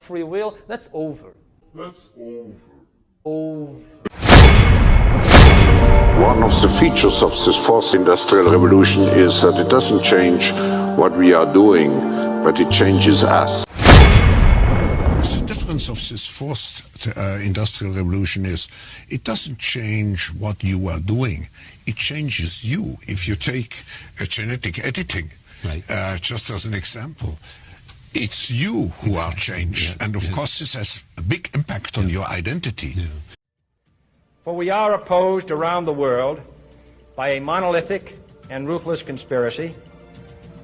free will, that's over. Over. One of the features of this fourth industrial revolution is that it doesn't change what we are doing, but it changes us. The difference of this fourth industrial revolution is it doesn't change what you are doing, it changes you. If you take genetic editing, right. Just as an example, it's you who are changed. Yeah. And of course this has a big impact on your identity. Yeah. For we are opposed around the world by a monolithic and ruthless conspiracy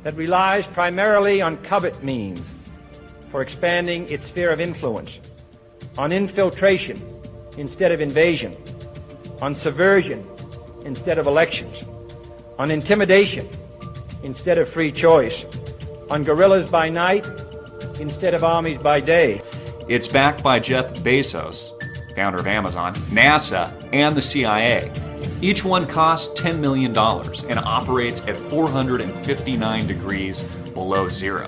that relies primarily on covert means for expanding its sphere of influence, on infiltration instead of invasion, on subversion instead of elections, on intimidation instead of free choice, on guerrillas by night instead of armies by day. It's backed by Jeff Bezos, founder of Amazon, NASA, and the CIA. Each one costs $10 million and operates at 459 degrees below zero.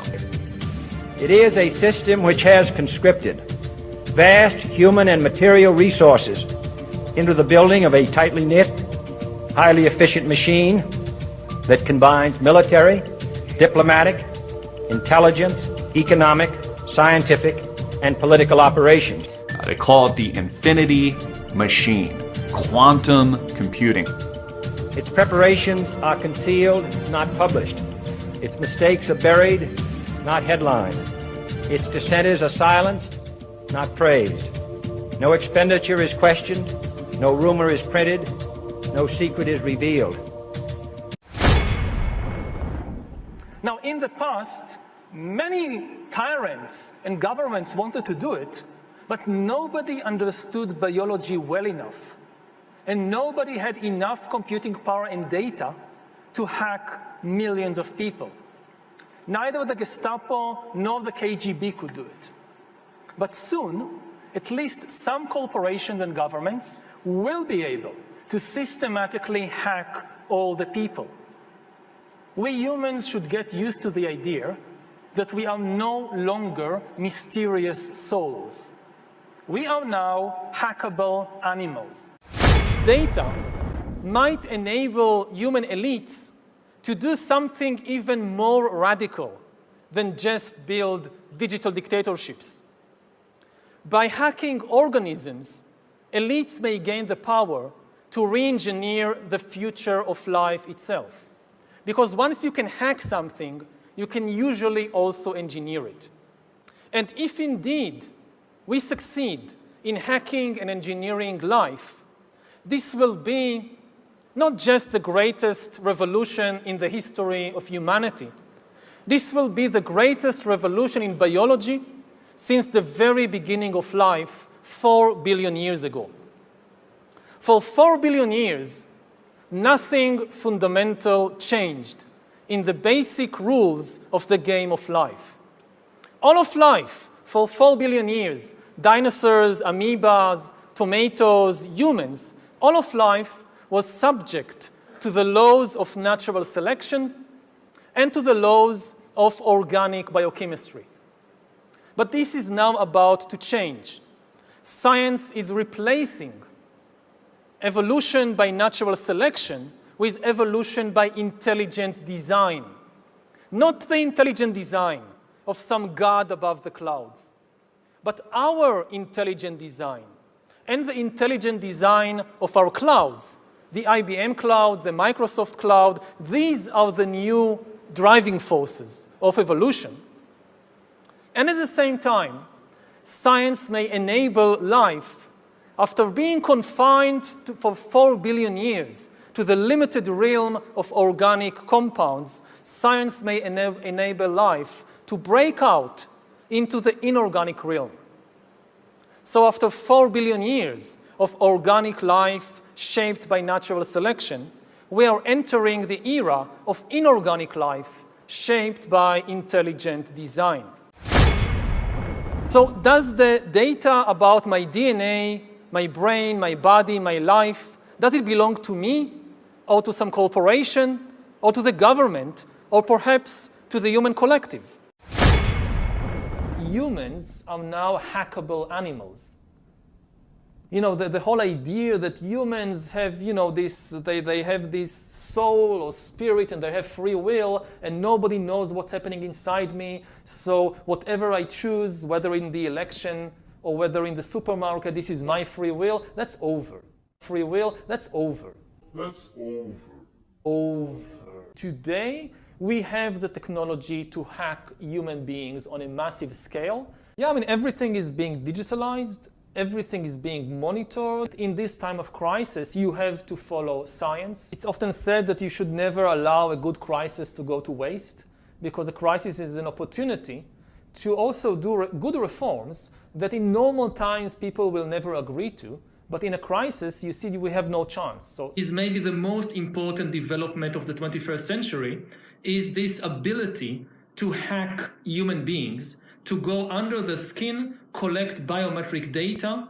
It is a system which has conscripted vast human and material resources into the building of a tightly knit, highly efficient machine that combines military, diplomatic, intelligence, economic, scientific, and political operations. They call it the infinity machine, quantum computing. Its preparations are concealed, not published. Its mistakes are buried, not headlined. Its dissenters are silenced, not praised. No expenditure is questioned, no rumor is printed, no secret is revealed. Now, in the past, many tyrants and governments wanted to do it, but nobody understood biology well enough. And nobody had enough computing power and data to hack millions of people. Neither the Gestapo nor the KGB could do it. But soon, at least some corporations and governments will be able to systematically hack all the people. We humans should get used to the idea that we are no longer mysterious souls. We are now hackable animals. Data might enable human elites to do something even more radical than just build digital dictatorships. By hacking organisms, elites may gain the power to re-engineer the future of life itself. Because once you can hack something, you can usually also engineer it. And if indeed we succeed in hacking and engineering life, this will be not just the greatest revolution in the history of humanity. This will be the greatest revolution in biology since the very beginning of life 4 billion years ago. For 4 billion years, nothing fundamental changed in the basic rules of the game of life. All of life, for 4 billion years, dinosaurs, amoebas, tomatoes, humans, all of life was subject to the laws of natural selection and to the laws of organic biochemistry. But this is now about to change. Science is replacing evolution by natural selection with evolution by intelligent design. Not the intelligent design of some god above the clouds, but our intelligent design and the intelligent design of our clouds. The IBM cloud, the Microsoft cloud, these are the new driving forces of evolution. And at the same time, science may enable life, after being confined for 4 billion years to the limited realm of organic compounds, science may enable life to break out into the inorganic realm. So after 4 billion years of organic life shaped by natural selection, we are entering the era of inorganic life shaped by intelligent design. So does the data about my DNA, my brain, my body, my life, does it belong to me or to some corporation or to the government or perhaps to the human collective? humans are now hackable animals. You know, the whole idea that humans have, you know, they have this soul or spirit and they have free will and nobody knows what's happening inside me. So whatever I choose, whether in the election or whether in the supermarket, this is my free will, that's over. Free will, that's over. That's over. Over. Today, we have the technology to hack human beings on a massive scale. Yeah, I mean, everything is being digitalized. Everything is being monitored. In this time of crisis, you have to follow science. It's often said that you should never allow a good crisis to go to waste, because a crisis is an opportunity to also do good reforms that in normal times people will never agree to. But in a crisis, you see, we have no chance. So is maybe the most important development of the 21st century is this ability to hack human beings, to go under the skin, collect biometric data,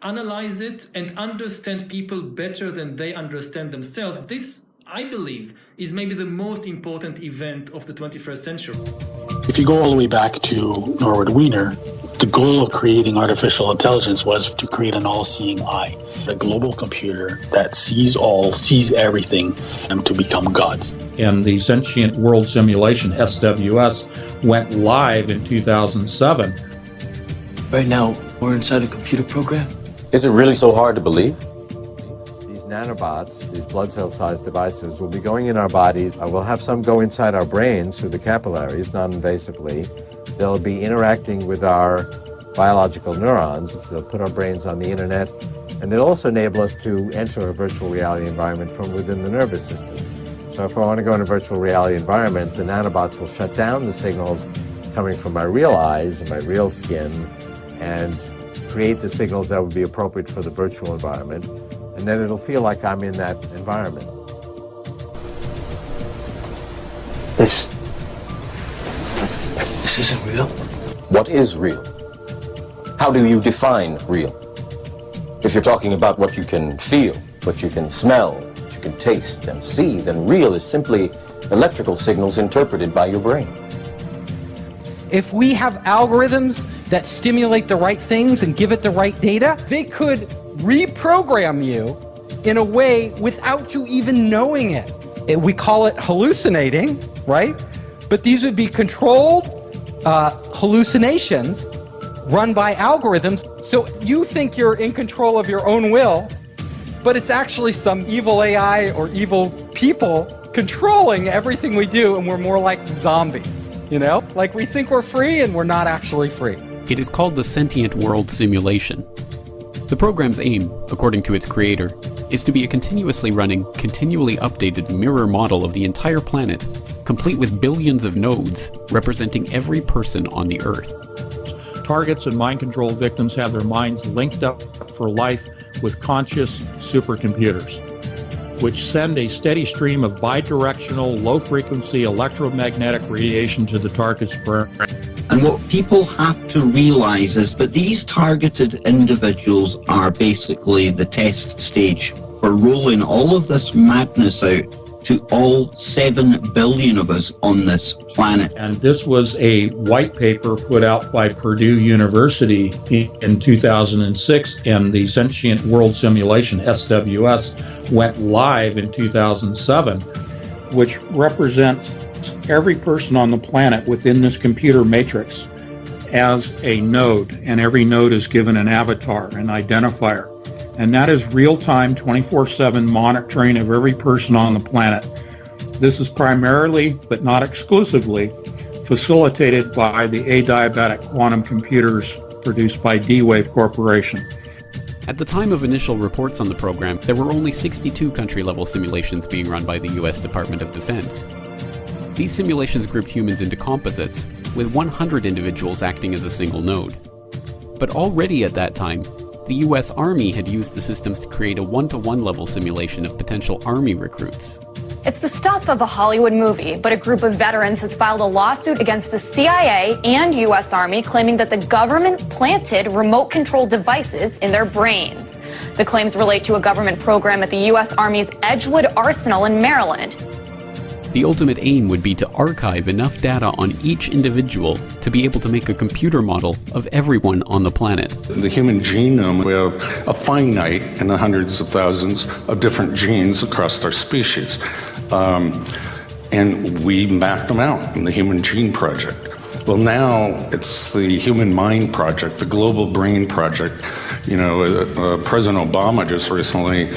analyze it, and understand people better than they understand themselves. This, I believe, is maybe the most important event of the 21st century. If you go all the way back to Norwood Wiener, the goal of creating artificial intelligence was to create an all-seeing eye, a global computer that sees all, sees everything, and to become gods. And the Sentient World Simulation, SWS, went live in 2007. Right now, we're inside a computer program. Is it really so hard to believe? These nanobots, these blood cell-sized devices, will be going in our bodies. We'll have some go inside our brains through the capillaries, non-invasively. They'll be interacting with our biological neurons. They'll put our brains on the internet, and they'll also enable us to enter a virtual reality environment from within the nervous system. So if I want to go in a virtual reality environment, the nanobots will shut down the signals coming from my real eyes and my real skin and create the signals that would be appropriate for the virtual environment, and then it'll feel like I'm in that environment. This isn't real. What is real? How do you define real? If you're talking about what you can feel, what you can smell, what you can taste and see, then real is simply electrical signals interpreted by your brain. If we have algorithms that stimulate the right things and give it the right data, they could reprogram you in a way without you even knowing it. We call it hallucinating, right? But these would be controlled hallucinations run by algorithms. So you think you're in control of your own will, but it's actually some evil AI or evil people controlling everything we do, and we're more like zombies, you know? Like we think we're free and we're not actually free. It is called the Sentient World Simulation. The program's aim, according to its creator, is to be a continuously running, continually updated mirror model of the entire planet, complete with billions of nodes representing every person on the Earth. Targets and mind-controlled victims have their minds linked up for life with conscious supercomputers, which send a steady stream of bidirectional, low-frequency electromagnetic radiation to the target's brain. And what people have to realize is that these targeted individuals are basically the test stage for rolling all of this madness out to all 7 billion of us on this planet. And this was a white paper put out by Purdue University in 2006, and the Sentient World Simulation, SWS, went live in 2007, which represents every person on the planet within this computer matrix as a node, and every node is given an avatar, an identifier. And that is real-time, 24/7 monitoring of every person on the planet. This is primarily, but not exclusively, facilitated by the adiabatic quantum computers produced by D-Wave Corporation. At the time of initial reports on the program, there were only 62 country-level simulations being run by the US Department of Defense. These simulations grouped humans into composites, with 100 individuals acting as a single node. But already at that time, the US Army had used the systems to create a one-to-one level simulation of potential Army recruits. It's the stuff of a Hollywood movie, but a group of veterans has filed a lawsuit against the CIA and US Army claiming that the government planted remote-controlled devices in their brains. The claims relate to a government program at the US Army's Edgewood Arsenal in Maryland. The ultimate aim would be to archive enough data on each individual to be able to make a computer model of everyone on the planet. The human genome, we have a finite in the hundreds of thousands of different genes across our species. And we mapped them out in the Human Gene Project. Well, now it's the Human Mind Project, the Global Brain Project. You know, President Obama just recently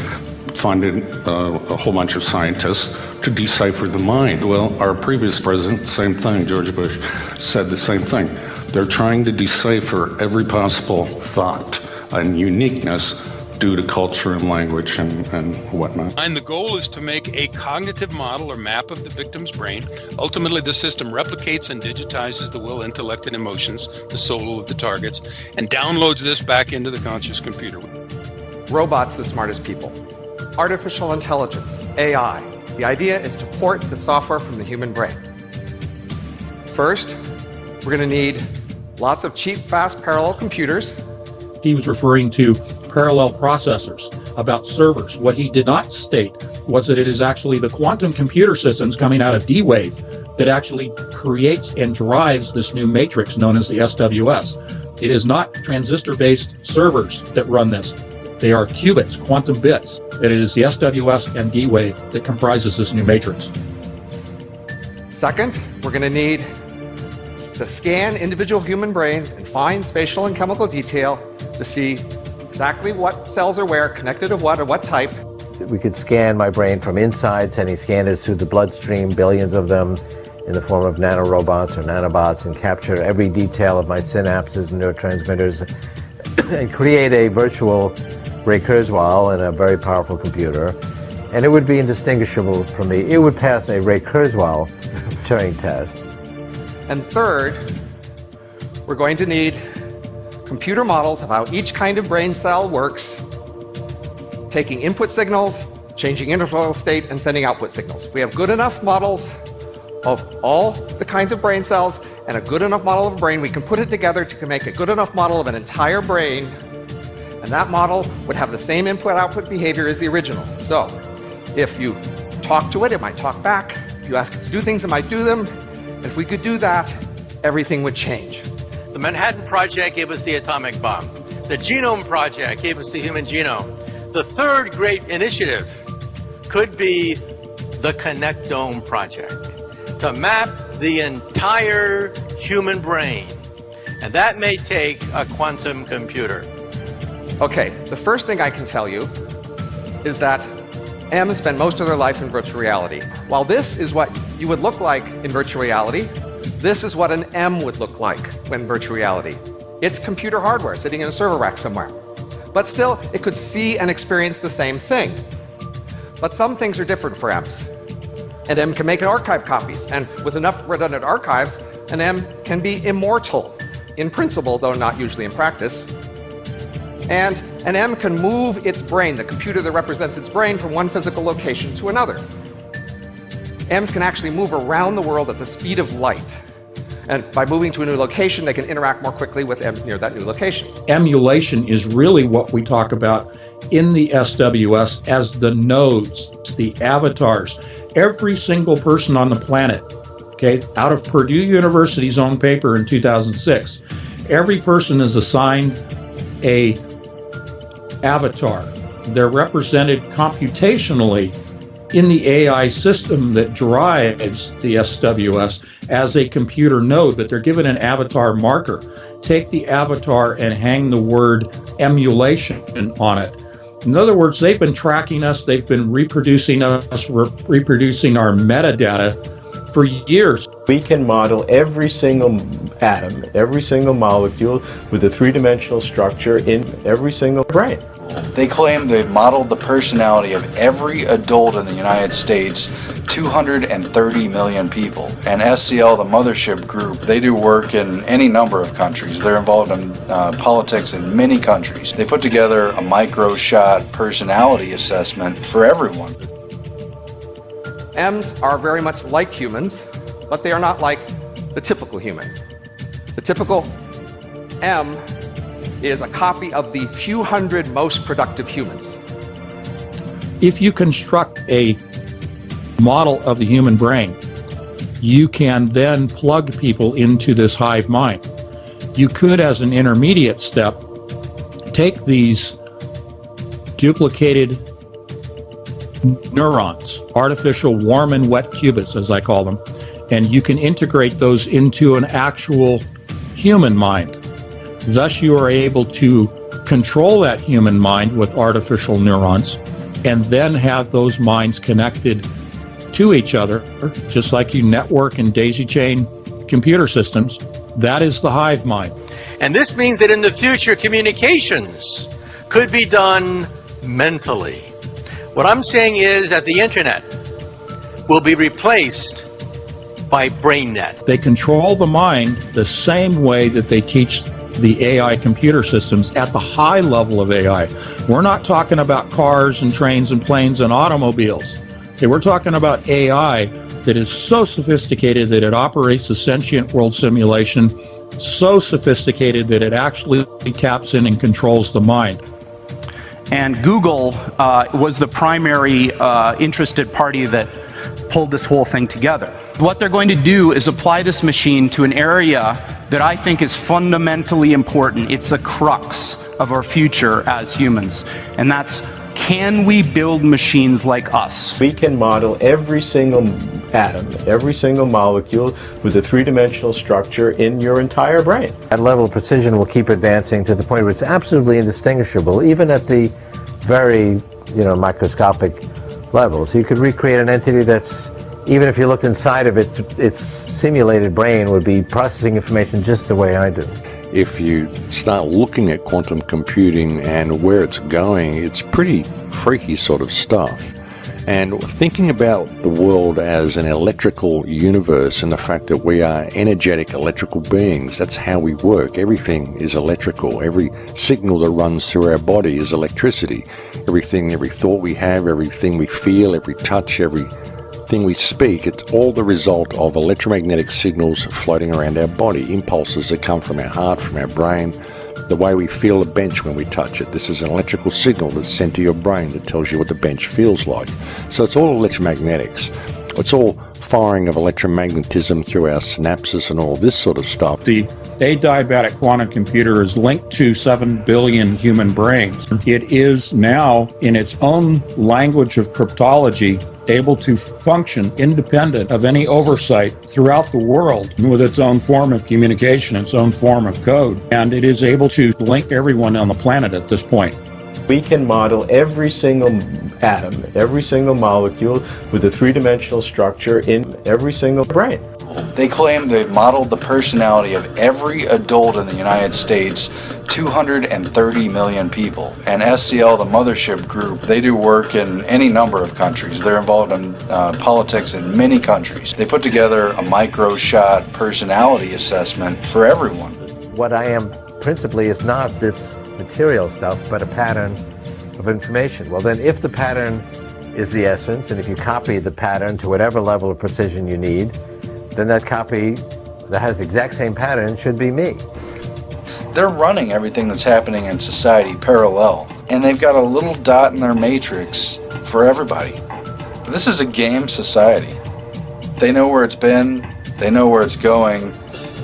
funded a whole bunch of scientists to decipher the mind. Well, our previous president, same thing, George Bush, said the same thing. They're trying to decipher every possible thought and uniqueness due to culture and language and whatnot. And the goal is to make a cognitive model or map of the victim's brain. Ultimately, the system replicates and digitizes the will, intellect, and emotions, the soul of the targets, and downloads this back into the conscious computer. Robots the smartest people. Artificial intelligence, AI. The idea is to port the software from the human brain. First, we're going to need lots of cheap, fast, parallel computers. He was referring to parallel processors, about servers. What he did not state was that it is actually the quantum computer systems coming out of D-Wave that actually creates and drives this new matrix known as the SWS. It is not transistor-based servers that run this. They are qubits, quantum bits. It is the SWS and D-Wave that comprises this new matrix. Second, we're going to need to scan individual human brains in fine spatial and chemical detail to see exactly what cells are where, connected to what, or what type. We could scan my brain from inside, sending scanners through the bloodstream, billions of them, in the form of nanorobots or nanobots, and capture every detail of my synapses and neurotransmitters, and create a virtual Ray Kurzweil in a very powerful computer. And it would be indistinguishable from me. It would pass a Ray Kurzweil Turing test. And third, we're going to need computer models of how each kind of brain cell works, taking input signals, changing interval state, and sending output signals. If we have good enough models of all the kinds of brain cells and a good enough model of a brain, we can put it together to make a good enough model of an entire brain, and that model would have the same input-output behavior as the original. So if you talk to it, it might talk back. If you ask it to do things, it might do them. And if we could do that, everything would change. The Manhattan Project gave us the atomic bomb. The Genome Project gave us the human genome. The third great initiative could be the Connectome Project, to map the entire human brain. And that may take a quantum computer. Okay, the first thing I can tell you is that M's spend most of their life in virtual reality. While this is what you would look like in virtual reality, this is what an M would look like when virtual reality. It's computer hardware sitting in a server rack somewhere. But still, it could see and experience the same thing. But some things are different for M's. An M can make archive copies, and with enough redundant archives, an M can be immortal, in principle, though not usually in practice. And an M can move its brain, the computer that represents its brain, from one physical location to another. M's can actually move around the world at the speed of light. And by moving to a new location, they can interact more quickly with M's near that new location. Emulation is really what we talk about in the SWS as the nodes, the avatars. Every single person on the planet, okay, out of Purdue University's own paper in 2006, every person is assigned a avatar. They're represented computationally in the AI system that drives the SWS as a computer node, but they're given an avatar marker. Take the avatar and hang the word emulation on it. In other words, they've been tracking us, they've been reproducing us, reproducing our metadata for years. We can model every single atom, every single molecule with a three-dimensional structure in every single brain. They claim they've modeled the personality of every adult in the United States, 230 million people. And SCL, the mothership group, they do work in any number of countries. They're involved in politics in many countries. They put together a micro-shot personality assessment for everyone. M's are very much like humans, but they are not like the typical human. The typical M is a copy of the few hundred most productive humans. If you construct a model of the human brain, you can then plug people into this hive mind. You could, as an intermediate step, take these duplicated neurons, artificial warm and wet qubits, as I call them, and you can integrate those into an actual human mind. Thus, you are able to control that human mind with artificial neurons and then have those minds connected to each other, just like you network and daisy chain computer systems. That is the hive mind. And this means that in the future, communications could be done mentally. What I'm saying is that the internet will be replaced by BrainNet. They control the mind the same way that they teach the AI computer systems at the high level of AI. We're not talking about cars and trains and planes and automobiles. Okay, we're talking about AI that is so sophisticated that it operates a sentient world simulation, so sophisticated that it actually taps in and controls the mind. And Google was the primary interested party that pulled this whole thing together. What they're going to do is apply this machine to an area that I think is fundamentally important. It's the crux of our future as humans, and that's, can we build machines like us? We can model every single atom, every single molecule with a three-dimensional structure in your entire brain. That level of precision will keep advancing to the point where it's absolutely indistinguishable, even at the very, microscopic levels. You could recreate an entity that's, even if you looked inside of it, its simulated brain would be processing information just the way I do. If you start looking at quantum computing and where it's going, it's pretty freaky sort of stuff. And thinking about the world as an electrical universe and the fact that we are energetic electrical beings, that's how we work. Everything is electrical. Every signal that runs through our body is electricity. Everything, every thought we have, everything we feel, every touch, everything we speak, it's all the result of electromagnetic signals floating around our body, impulses that come from our heart, from our brain, the way we feel a bench when we touch it. This is an electrical signal that's sent to your brain that tells you what the bench feels like. So it's all electromagnetics. It's all firing of electromagnetism through our synapses and all this sort of stuff. The adiabatic quantum computer is linked to 7 billion human brains. It is now, in its own language of cryptology, able to function independent of any oversight throughout the world with its own form of communication, its own form of code. And it is able to link everyone on the planet at this point. We can model every single atom, every single molecule with a three-dimensional structure in every single brain. They claim they've modeled the personality of every adult in the United States, 230 million people. And SCL, the mothership group, they do work in any number of countries. They're involved in politics in many countries. They put together a micro-shot personality assessment for everyone. What I am principally is not this material stuff, but a pattern of information. Well, then if the pattern is the essence, and if you copy the pattern to whatever level of precision you need, then that copy that has the exact same pattern should be me. They're running everything that's happening in society parallel, and they've got a little dot in their matrix for everybody. This is a game society. They know where it's been, they know where it's going,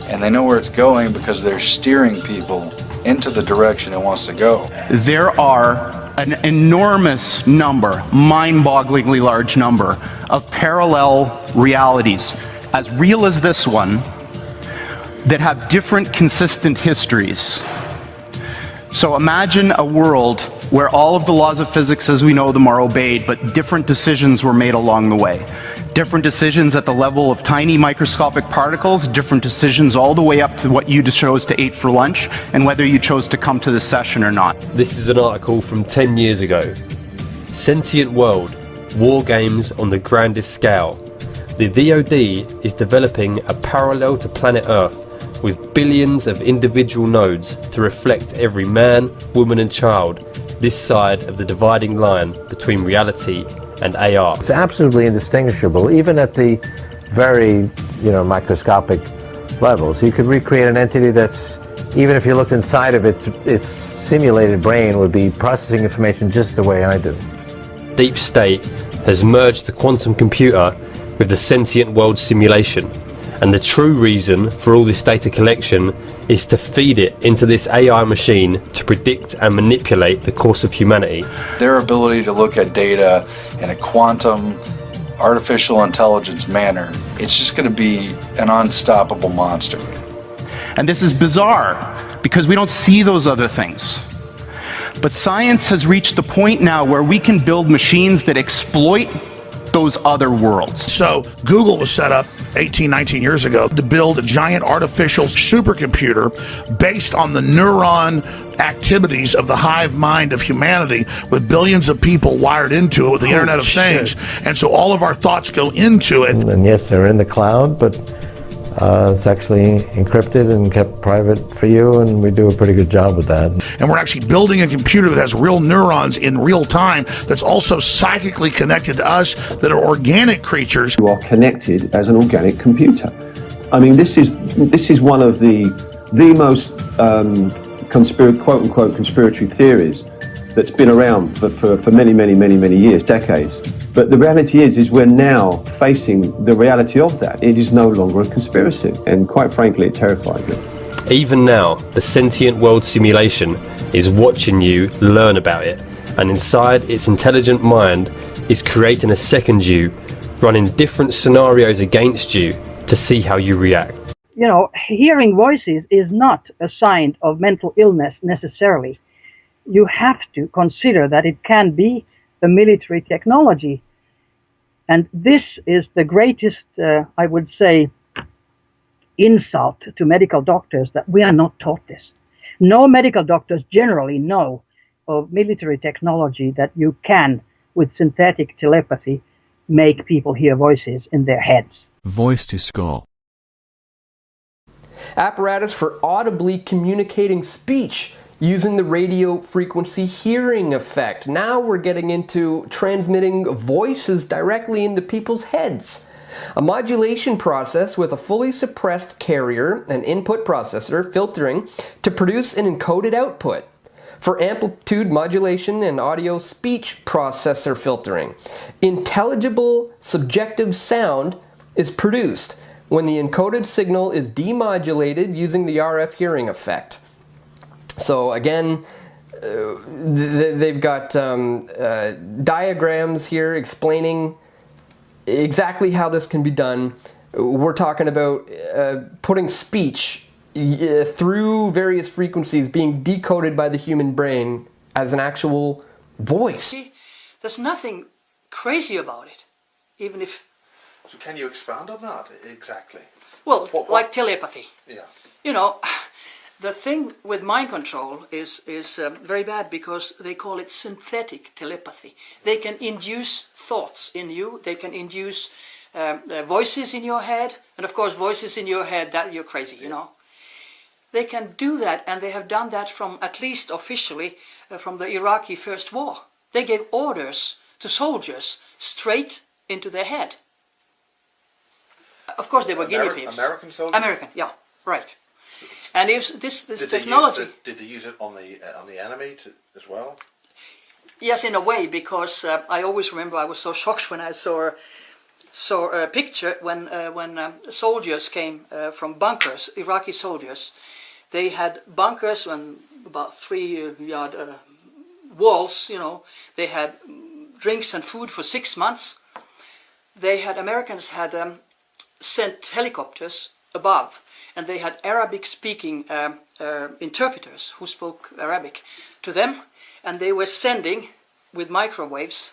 and they know where it's going because they're steering people into the direction it wants to go. There are an enormous number, mind-bogglingly large number, of parallel realities, as real as this one, that have different consistent histories. So imagine a world where all of the laws of physics as we know them are obeyed, but different decisions were made along the way. Different decisions at the level of tiny microscopic particles, different decisions all the way up to what you chose to eat for lunch, and whether you chose to come to this session or not. This is an article from 10 years ago. Sentient World, War Games on the Grandest Scale. The DoD is developing a parallel to planet Earth with billions of individual nodes to reflect every man, woman and child this side of the dividing line between reality and AR. It's absolutely indistinguishable, even at the very, microscopic levels. You could recreate an entity that's, even if you looked inside of it, its simulated brain would be processing information just the way I do. Deep state has merged the quantum computer with the sentient world simulation. And the true reason for all this data collection is to feed it into this AI machine to predict and manipulate the course of humanity. Their ability to look at data in a quantum, artificial intelligence manner, it's just going to be an unstoppable monster. And this is bizarre because we don't see those other things. But science has reached the point now where we can build machines that exploit those other worlds. So Google was set up 18, 19 years ago to build a giant artificial supercomputer based on the neuron activities of the hive mind of humanity, with billions of people wired into it with the Internet of Things. And so all of our thoughts go into it. And yes, they're in the cloud, but it's actually encrypted and kept private for you, and we do a pretty good job with that. And we're actually building a computer that has real neurons in real time that's also psychically connected to us, that are organic creatures. You are connected as an organic computer. I mean, this is one of the most quote-unquote conspiratory theories that's been around for many years, decades. But the reality is we're now facing the reality of that. It is no longer a conspiracy, and quite frankly, it terrifies me. Even now, the sentient world simulation is watching you learn about it, and inside its intelligent mind is creating a second you, running different scenarios against you to see how you react. You know, hearing voices is not a sign of mental illness necessarily. You have to consider that it can be the military technology. And this is the greatest, I would say, insult to medical doctors, that we are not taught this. No medical doctors generally know of military technology that you can, with synthetic telepathy, make people hear voices in their heads. Voice to skull. Apparatus for audibly communicating speech using the radio frequency hearing effect. Now we're getting into transmitting voices directly into people's heads. A modulation process with a fully suppressed carrier and input processor filtering to produce an encoded output. For amplitude modulation and audio speech processor filtering. Intelligible subjective sound is produced when the encoded signal is demodulated using the RF hearing effect. So again, they've got diagrams here explaining exactly how this can be done. We're talking about putting speech through various frequencies being decoded by the human brain as an actual voice. There's nothing crazy about it, even if... So can you expand on that exactly? Well, like telepathy. Yeah. You know, the thing with mind control is very bad because they call it synthetic telepathy. They can induce thoughts in you. They can induce voices in your head. And of course, voices in your head that you're crazy, you know. They can do that, and they have done that from, at least officially, from the Iraqi First War. They gave orders to soldiers straight into their head. Of course, they were guinea pigs. American soldiers? American, yeah, right. And if this did technology... Did they use it on the enemy as well? Yes, in a way, because I always remember I was so shocked when I saw a picture when soldiers came from bunkers, Iraqi soldiers. They had bunkers and about 3-yard walls, you know. They had drinks and food for 6 months. Americans had sent helicopters above, and they had Arabic-speaking interpreters who spoke Arabic to them, and they were sending, with microwaves,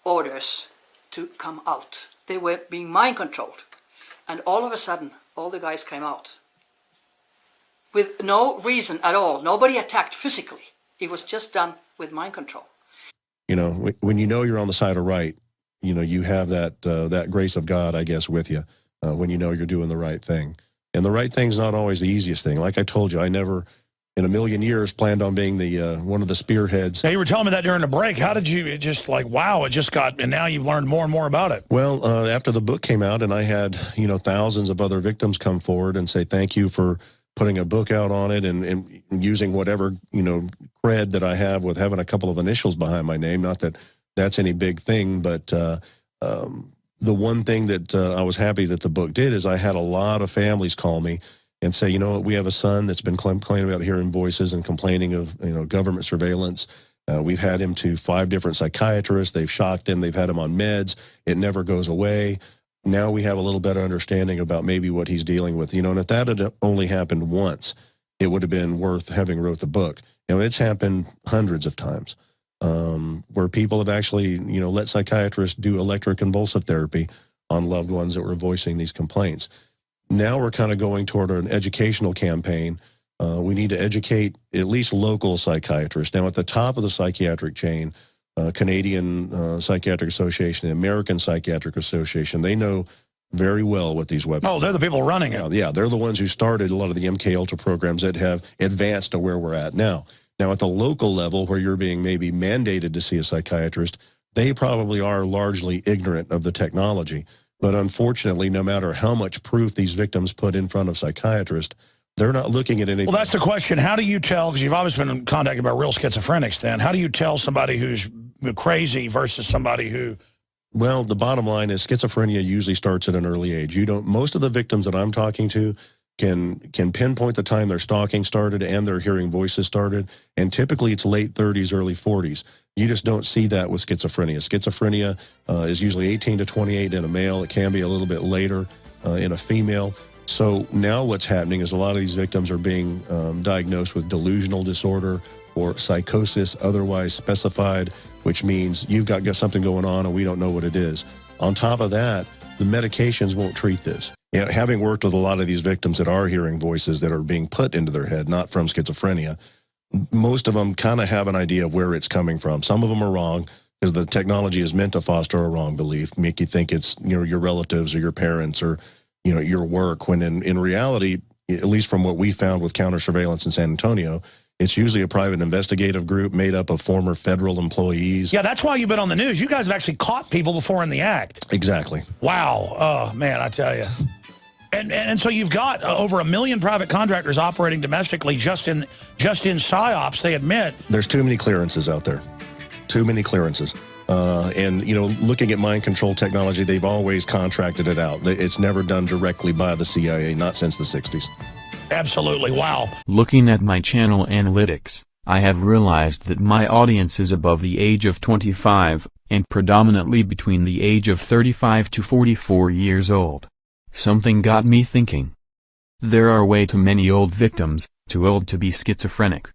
orders to come out. They were being mind-controlled, and all of a sudden, all the guys came out. With no reason at all. Nobody attacked physically. It was just done with mind control. You know, when you know you're on the side of right, you know, you have that grace of God, I guess, with you when you know you're doing the right thing. And the right thing's not always the easiest thing. Like I told you, I never in a million years planned on being the one of the spearheads. Now, you were telling me that during the break. How did you, it just like, wow, it just got, and now you've learned more and more about it. Well, after the book came out and I had, you know, thousands of other victims come forward and say, thank you for putting a book out on it and using whatever, you know, cred that I have with having a couple of initials behind my name. Not that that's any big thing. But the one thing that I was happy that the book did is I had a lot of families call me and say, you know what, we have a son that's been complaining about hearing voices and complaining of, you know, government surveillance. We've had him to 5 different psychiatrists. They've shocked him. They've had him on meds. It never goes away. Now we have a little better understanding about maybe what he's dealing with. You know, and if that had only happened once, it would have been worth having wrote the book. You know, it's happened hundreds of times where people have actually, you know, let psychiatrists do electroconvulsive therapy on loved ones that were voicing these complaints. Now we're kind of going toward an educational campaign. We need to educate at least local psychiatrists. Now, at the top of the psychiatric chain, Canadian Psychiatric Association, the American Psychiatric Association, they know very well what these weapons. Oh, they're the people running it. Yeah, they're the ones who started a lot of the MK Ultra programs that have advanced to where we're at now. Now, at the local level, where you're being maybe mandated to see a psychiatrist, they probably are largely ignorant of the technology. But unfortunately, no matter how much proof these victims put in front of psychiatrists, they're not looking at anything. Well, that's the question. How do you tell, because you've always been in contact about real schizophrenics then, how do you tell somebody who's crazy versus somebody who... Well, the bottom line is schizophrenia usually starts at an early age. You don't, most of the victims that I'm talking to can pinpoint the time their stalking started and their hearing voices started, and typically it's late 30s, early 40s. You just don't see that with schizophrenia. Schizophrenia is usually 18 to 28 in a male. It can be a little bit later in a female. So now what's happening is a lot of these victims are being diagnosed with delusional disorder or psychosis otherwise specified, which means you've got something going on and we don't know what it is. On top of that, the medications won't treat this. You know, having worked with a lot of these victims that are hearing voices that are being put into their head, not from schizophrenia, most of them kind of have an idea of where it's coming from. Some of them are wrong because the technology is meant to foster a wrong belief, make you think it's, you know, your relatives or your parents or, you know, your work, when in reality, at least from what we found with counter surveillance in San Antonio, it's usually a private investigative group made up of former federal employees. Yeah, that's why you've been on the news. You guys have actually caught people before in the act. Exactly. Wow. Oh, man, I tell you. And so you've got over 1 million private contractors operating domestically just in PSYOPs, they admit. There's too many clearances out there. Too many clearances. And, you know, looking at mind control technology, they've always contracted it out. It's never done directly by the CIA, not since the 60s. Absolutely. Wow. Looking at my channel analytics, I have realized that my audience is above the age of 25, and predominantly between the age of 35 to 44 years old. Something got me thinking. There are way too many old victims, too old to be schizophrenic.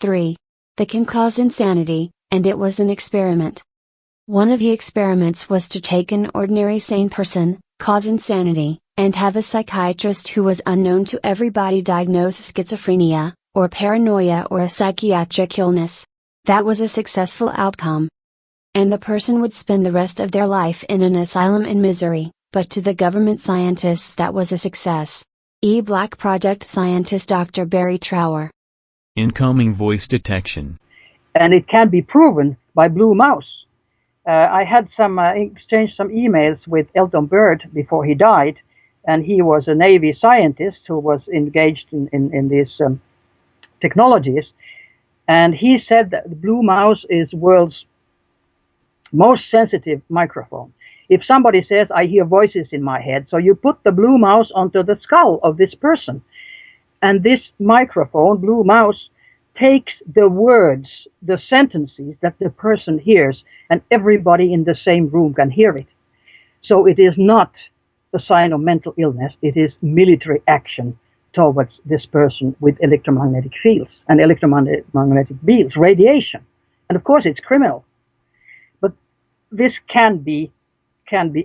3. That can cause insanity, and it was an experiment. One of the experiments was to take an ordinary sane person, cause insanity, and have a psychiatrist who was unknown to everybody diagnose schizophrenia, or paranoia or a psychiatric illness. That was a successful outcome. And the person would spend the rest of their life in an asylum in misery, but to the government scientists that was a success. Black Project scientist Dr. Barry Trower. Incoming voice detection. And it can be proven by Blue Mouse. I had exchanged some emails with Elton Byrd before he died, and he was a Navy scientist who was engaged in these technologies. And he said that the Blue Mouse is the world's most sensitive microphone. If somebody says, I hear voices in my head, so you put the Blue Mouse onto the skull of this person. And this microphone, Blue Mouse, takes the words, the sentences that the person hears, and everybody in the same room can hear it. So it is not a sign of mental illness, it is military action towards this person with electromagnetic fields and electromagnetic beams, radiation. And of course it's criminal. But this can be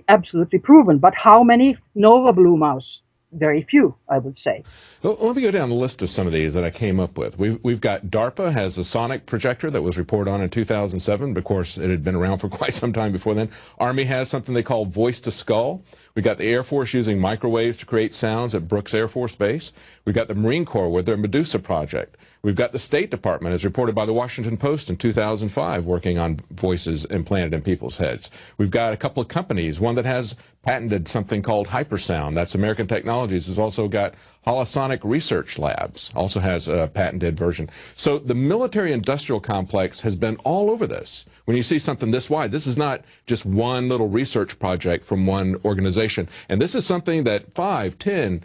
absolutely proven. But how many know a Blue Mouse? Very few, I would say. Well, let me go down the list of some of these that I came up with. We've got DARPA has a sonic projector that was reported on in 2007. But of course, it had been around for quite some time before then. Army has something they call voice to skull. We got the Air Force using microwaves to create sounds at Brooks Air Force Base. We got the Marine Corps with their Medusa project. We've got the State Department, as reported by the Washington Post in 2005, working on voices implanted in people's heads. We've got a couple of companies, one that has patented something called hypersound. That's American Technologies. Has also got Holosonic Research Labs, also has a patented version. So the military-industrial complex has been all over this. When you see something this wide, this is not just one little research project from one organization. And this is something that 5, 10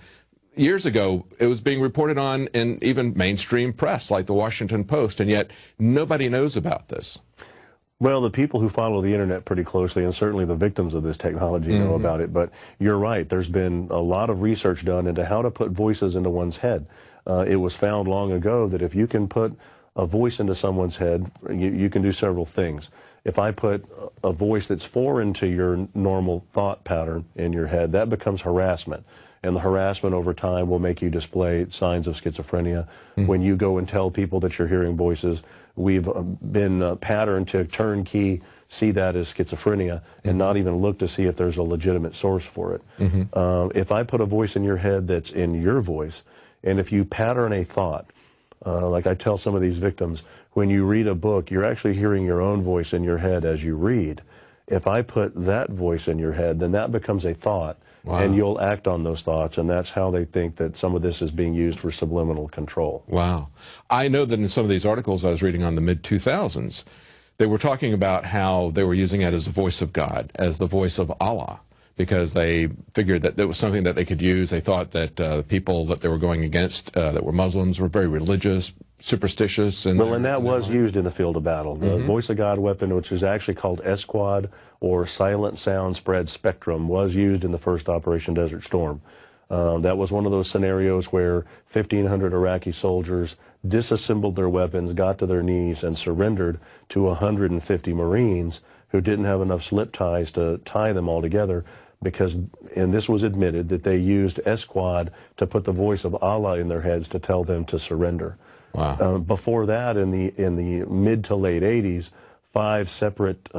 years ago, it was being reported on in even mainstream press like the Washington Post, and yet nobody knows about this. Well, the people who follow the internet pretty closely, and certainly the victims of this technology, know about it. But you're right, there's been a lot of research done into how to put voices into one's head. It was found long ago that if you can put a voice into someone's head, you can do several things. If I put a voice that's foreign to your normal thought pattern in your head, that becomes harassment. And the harassment over time will make you display signs of schizophrenia. When you go and tell people that you're hearing voices, we've been patterned to turnkey see that as schizophrenia and not even look to see if there's a legitimate source for it. If I put a voice in your head that's in your voice, and if you pattern a thought, like I tell some of these victims, when you read a book, you're actually hearing your own voice in your head as you read. If I put that voice in your head, then that becomes a thought. Wow. And you'll act on those thoughts, and that's how they think that some of this is being used for subliminal control. Wow. I know that in some of these articles I was reading on the mid-2000s, they were talking about how they were using it as the voice of God, as the voice of Allah, because they figured that it was something that they could use. They thought that the people that they were going against that were Muslims were very religious, superstitious. And that was used in the field of battle. The voice of God weapon, which is actually called SQUAD, or Silent Sound Spread Spectrum, was used in the first Operation Desert Storm. That was one of those scenarios where 1,500 Iraqi soldiers disassembled their weapons, got to their knees, and surrendered to 150 Marines who didn't have enough slip ties to tie them all together, because, and this was admitted, that they used SQUAD to put the voice of Allah in their heads to tell them to surrender. Wow. Before that, in the mid to late 80s, 5 separate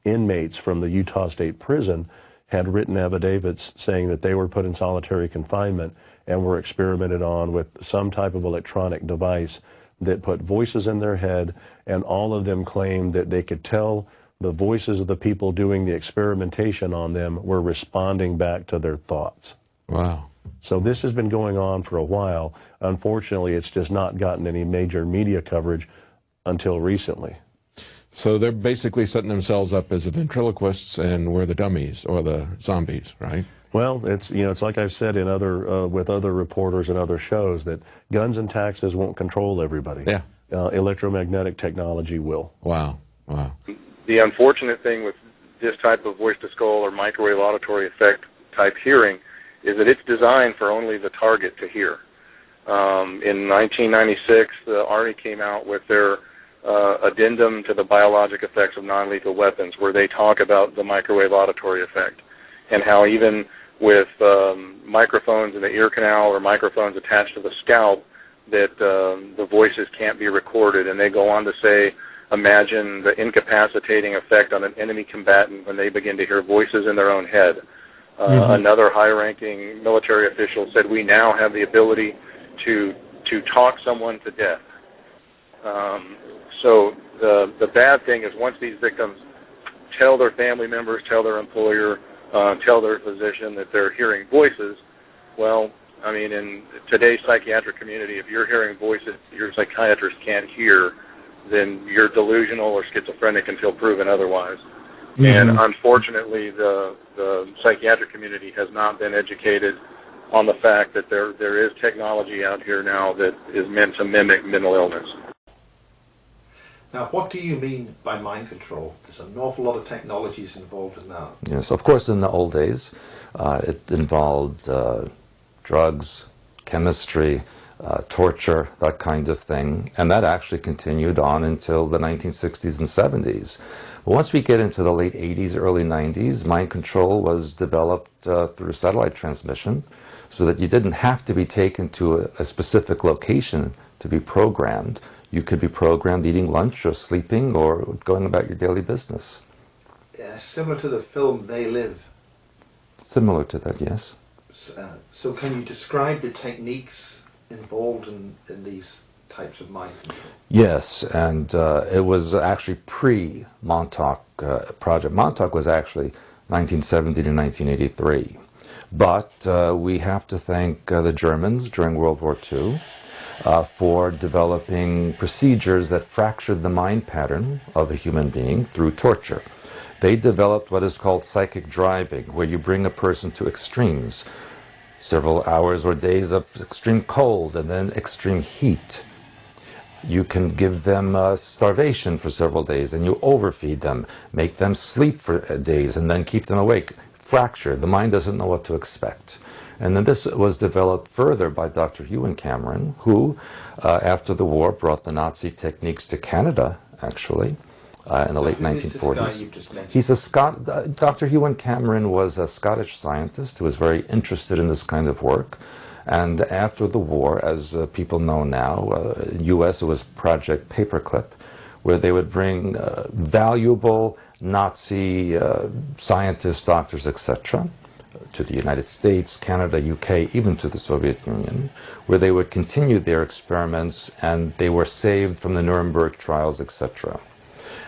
inmates from the Utah State Prison had written affidavits saying that they were put in solitary confinement and were experimented on with some type of electronic device that put voices in their head, and all of them claimed that they could tell the voices of the people doing the experimentation on them were responding back to their thoughts. Wow. So this has been going on for a while. Unfortunately, it's just not gotten any major media coverage until recently. So they're basically setting themselves up as the ventriloquists, and we're the dummies or the zombies, right? Well, it's like I've said in with other reporters and other shows, that guns and taxes won't control everybody. Yeah. Electromagnetic technology will. Wow. Wow. The unfortunate thing with this type of voice-to-skull or microwave auditory effect type hearing is that it's designed for only the target to hear. In 1996, the Army came out with their addendum to the biologic effects of non-lethal weapons, where they talk about the microwave auditory effect, and how even with microphones in the ear canal or microphones attached to the scalp, that the voices can't be recorded. And they go on to say, imagine the incapacitating effect on an enemy combatant when they begin to hear voices in their own head. Another high-ranking military official said, we now have the ability to talk someone to death. So the bad thing is, once these victims tell their family members, tell their employer, tell their physician that they're hearing voices, well, I mean, in today's psychiatric community, if you're hearing voices your psychiatrist can't hear, then you're delusional or schizophrenic until proven otherwise. And unfortunately, the psychiatric community has not been educated on the fact that there is technology out here now that is meant to mimic mental illness. Now, what do you mean by mind control? There's an awful lot of technologies involved in that. Yes, of course, in the old days, it involved drugs, chemistry, torture, that kind of thing, and that actually continued on until the 1960s and 70s. But once we get into the late 80s, early 90s, mind control was developed through satellite transmission, so that you didn't have to be taken to a specific location to be programmed. You could be programmed eating lunch or sleeping or going about your daily business. Similar to the film They Live. Similar to that, yes. So can you describe the techniques involved in these types of mind control? Yes, and it was actually pre-Montauk project. Montauk was actually 1970 to 1983. But we have to thank the Germans during World War II for developing procedures that fractured the mind pattern of a human being through torture. They developed what is called psychic driving, where you bring a person to extremes, several hours or days of extreme cold and then extreme heat. You can give them starvation for several days and you overfeed them, make them sleep for days and then keep them awake. Fracture. The mind doesn't know what to expect. And then this was developed further by Dr. Ewan Cameron, who, after the war, brought the Nazi techniques to Canada, actually, in the late 1940s. He's a Dr. Ewan Cameron was a Scottish scientist who was very interested in this kind of work. And after the war, as people know now, U.S. it was Project Paperclip, where they would bring valuable Nazi scientists, doctors, etc., to the United States, Canada, UK, even to the Soviet Union, where they would continue their experiments, and they were saved from the Nuremberg trials, etc.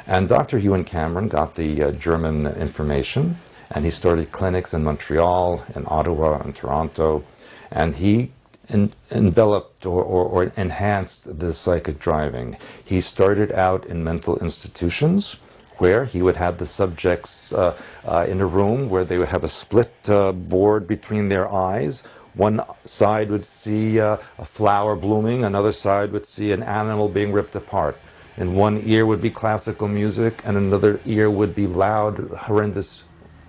And Dr. Ewan Cameron got the German information, and he started clinics in Montreal, in Ottawa, and Toronto, and he enveloped or enhanced the psychic driving. He started out in mental institutions where he would have the subjects in a room where they would have a split board between their eyes. One side would see a flower blooming, another side would see an animal being ripped apart. In one ear would be classical music, and another ear would be loud, horrendous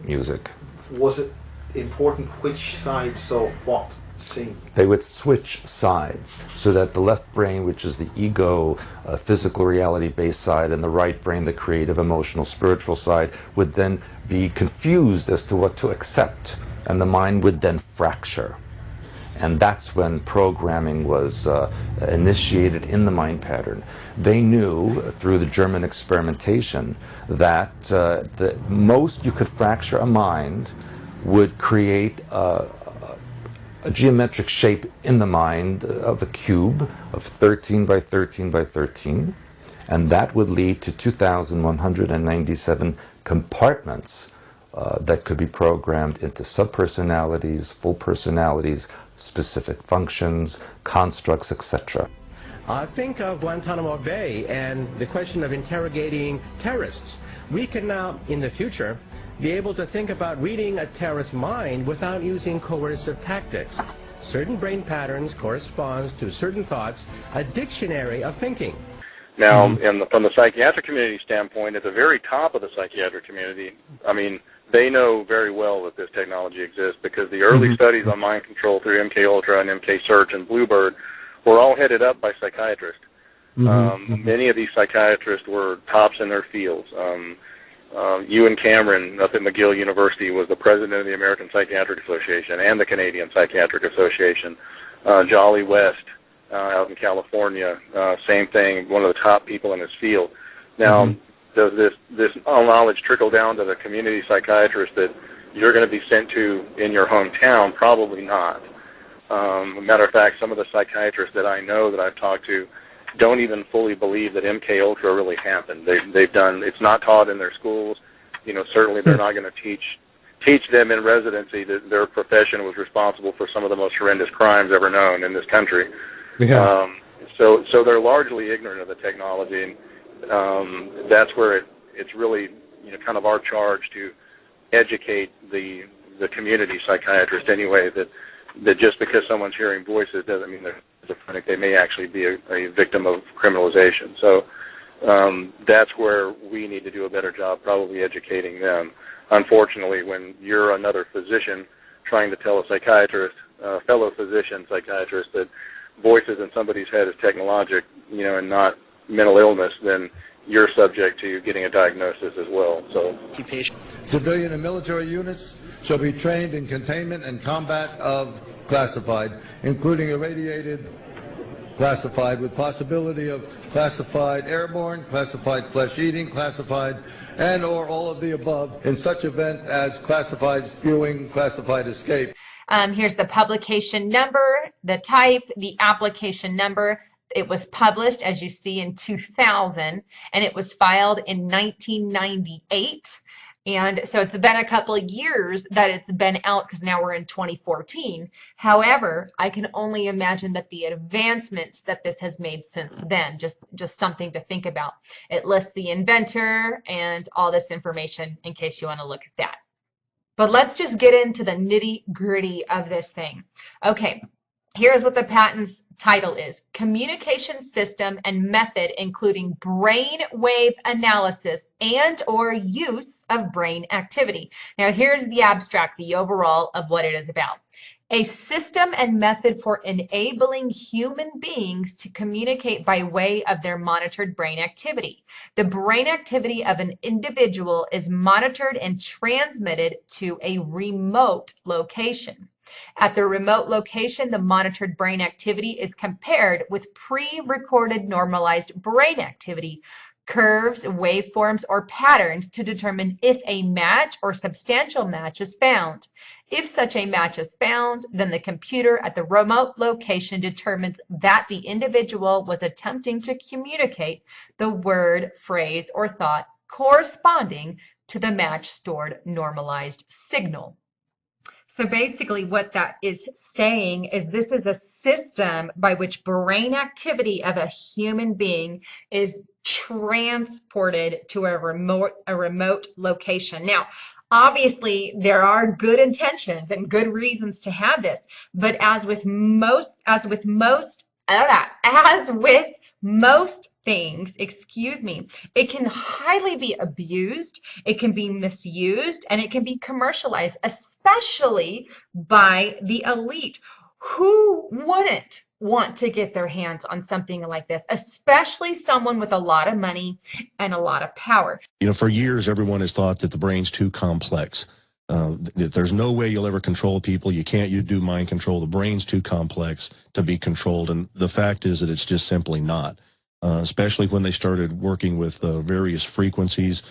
music. Was it important which side saw what scene? They would switch sides so that the left brain, which is the ego, physical reality-based side, and the right brain, the creative, emotional, spiritual side, would then be confused as to what to accept, and the mind would then fracture. And that's when programming was initiated in the mind pattern. They knew through the German experimentation that the most you could fracture a mind would create a geometric shape in the mind of a cube of 13 by 13 by 13, and that would lead to 2,197 compartments that could be programmed into subpersonalities, full personalities, specific functions, constructs, etc. Think of Guantanamo Bay and the question of interrogating terrorists. We can now, in the future, be able to think about reading a terrorist's mind without using coercive tactics. Certain brain patterns corresponds to certain thoughts, a dictionary of thinking. Now, from the psychiatric community standpoint, at the very top of the psychiatric community, I mean, they know very well that this technology exists because the early studies on mind control through MKUltra and MKSearch and Bluebird were all headed up by psychiatrists. Many of these psychiatrists were tops in their fields. Ewan Cameron up at McGill University was the president of the American Psychiatric Association and the Canadian Psychiatric Association. Jolly West out in California, same thing, one of the top people in his field. Now, does this knowledge trickle down to the community psychiatrist that you're going to be sent to in your hometown? Probably not. Matter of fact, some of the psychiatrists that I know that I've talked to don't even fully believe that MKUltra really happened. They've done, it's not taught in their schools. You know, certainly they're not going to teach them in residency that their profession was responsible for some of the most horrendous crimes ever known in this country. Yeah. So they're largely ignorant of the technology, and that's where it's really, you know, kind of our charge to educate the community psychiatrist anyway, that just because someone's hearing voices doesn't mean they're schizophrenic. They may actually be a victim of criminalization. So that's where we need to do a better job, probably educating them. Unfortunately, when you're another physician trying to tell a psychiatrist, fellow physician psychiatrist, that voices in somebody's head is technologic, you know, and not mental illness, then you're subject to getting a diagnosis as well. So, civilian and military units shall be trained in containment and combat of classified, including irradiated classified, with possibility of classified airborne, classified flesh-eating, classified, and or all of the above, in such event as classified spewing, classified escape. Here's the publication number, the type, the application number. It was published, as you see, in 2000, and it was filed in 1998. And so it's been a couple of years that it's been out, because now we're in 2014. However, I can only imagine that the advancements that this has made since then, just something to think about. It lists the inventor and all this information in case you want to look at that. But let's just get into the nitty-gritty of this thing. Okay, here's what the patent's title is: Communication System and Method Including Brain Wave Analysis and or Use of Brain Activity. Now here's the abstract, the overall of what it is about. A system and method for enabling human beings to communicate by way of their monitored brain activity. The brain activity of an individual is monitored and transmitted to a remote location. At the remote location, the monitored brain activity is compared with pre-recorded normalized brain activity, curves, waveforms, or patterns to determine if a match or substantial match is found. If such a match is found, then the computer at the remote location determines that the individual was attempting to communicate the word, phrase, or thought corresponding to the match stored normalized signal. So basically what that is saying is this is a system by which brain activity of a human being is transported to a remote location. Now, obviously, there are good intentions and good reasons to have this, but as with most things, it can highly be abused, it can be misused, and it can be commercialized, especially by the elite. Who wouldn't want to get their hands on something like this, especially someone with a lot of money and a lot of power? You know, for years, everyone has thought that the brain's too complex. That there's no way you'll ever control people. You do mind control. The brain's too complex to be controlled. And the fact is that it's just simply not. Especially when they started working with various frequencies,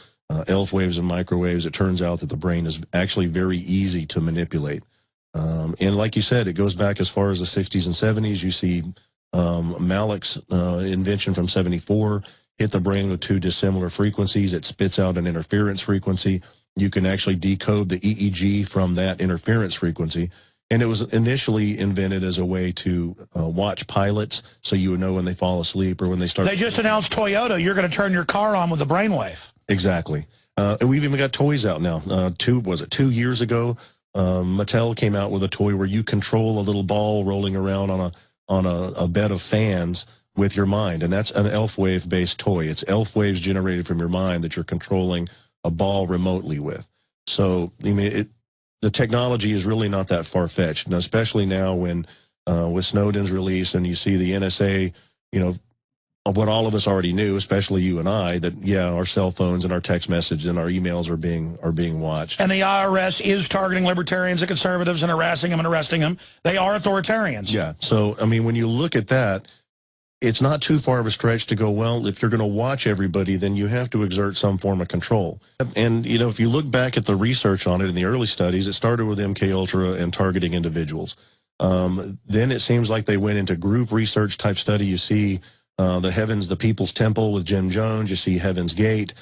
ELF waves and microwaves, it turns out that the brain is actually very easy to manipulate. And like you said, it goes back as far as the 60s and 70s. You see Malik's invention from 74 hit the brain with two dissimilar frequencies. It spits out an interference frequency. You can actually decode the EEG from that interference frequency. And it was initially invented as a way to watch pilots, so you would know when they fall asleep or when they start. They just announced Toyota, you're going to turn your car on with a brainwave. Exactly. And we've even got toys out now. 2 years ago, Mattel came out with a toy where you control a little ball rolling around on a bed of fans with your mind. And that's an ELF wave-based toy. It's ELF waves generated from your mind that you're controlling a ball remotely with. So, I mean, the technology is really not that far-fetched, and especially now when with Snowden's release and you see the NSA, you know, what all of us already knew, especially you and I, that, yeah, our cell phones and our text messages and our emails are being watched. And the IRS is targeting libertarians and conservatives and harassing them and arresting them. They are authoritarians. Yeah, so, I mean, when you look at that, it's not too far of a stretch to go, well, if you're going to watch everybody, then you have to exert some form of control. And, you know, if you look back at the research on it in the early studies, it started with MKUltra and targeting individuals. Then it seems like they went into group research type study. You see the People's Temple with Jim Jones. You see Heaven's Gate.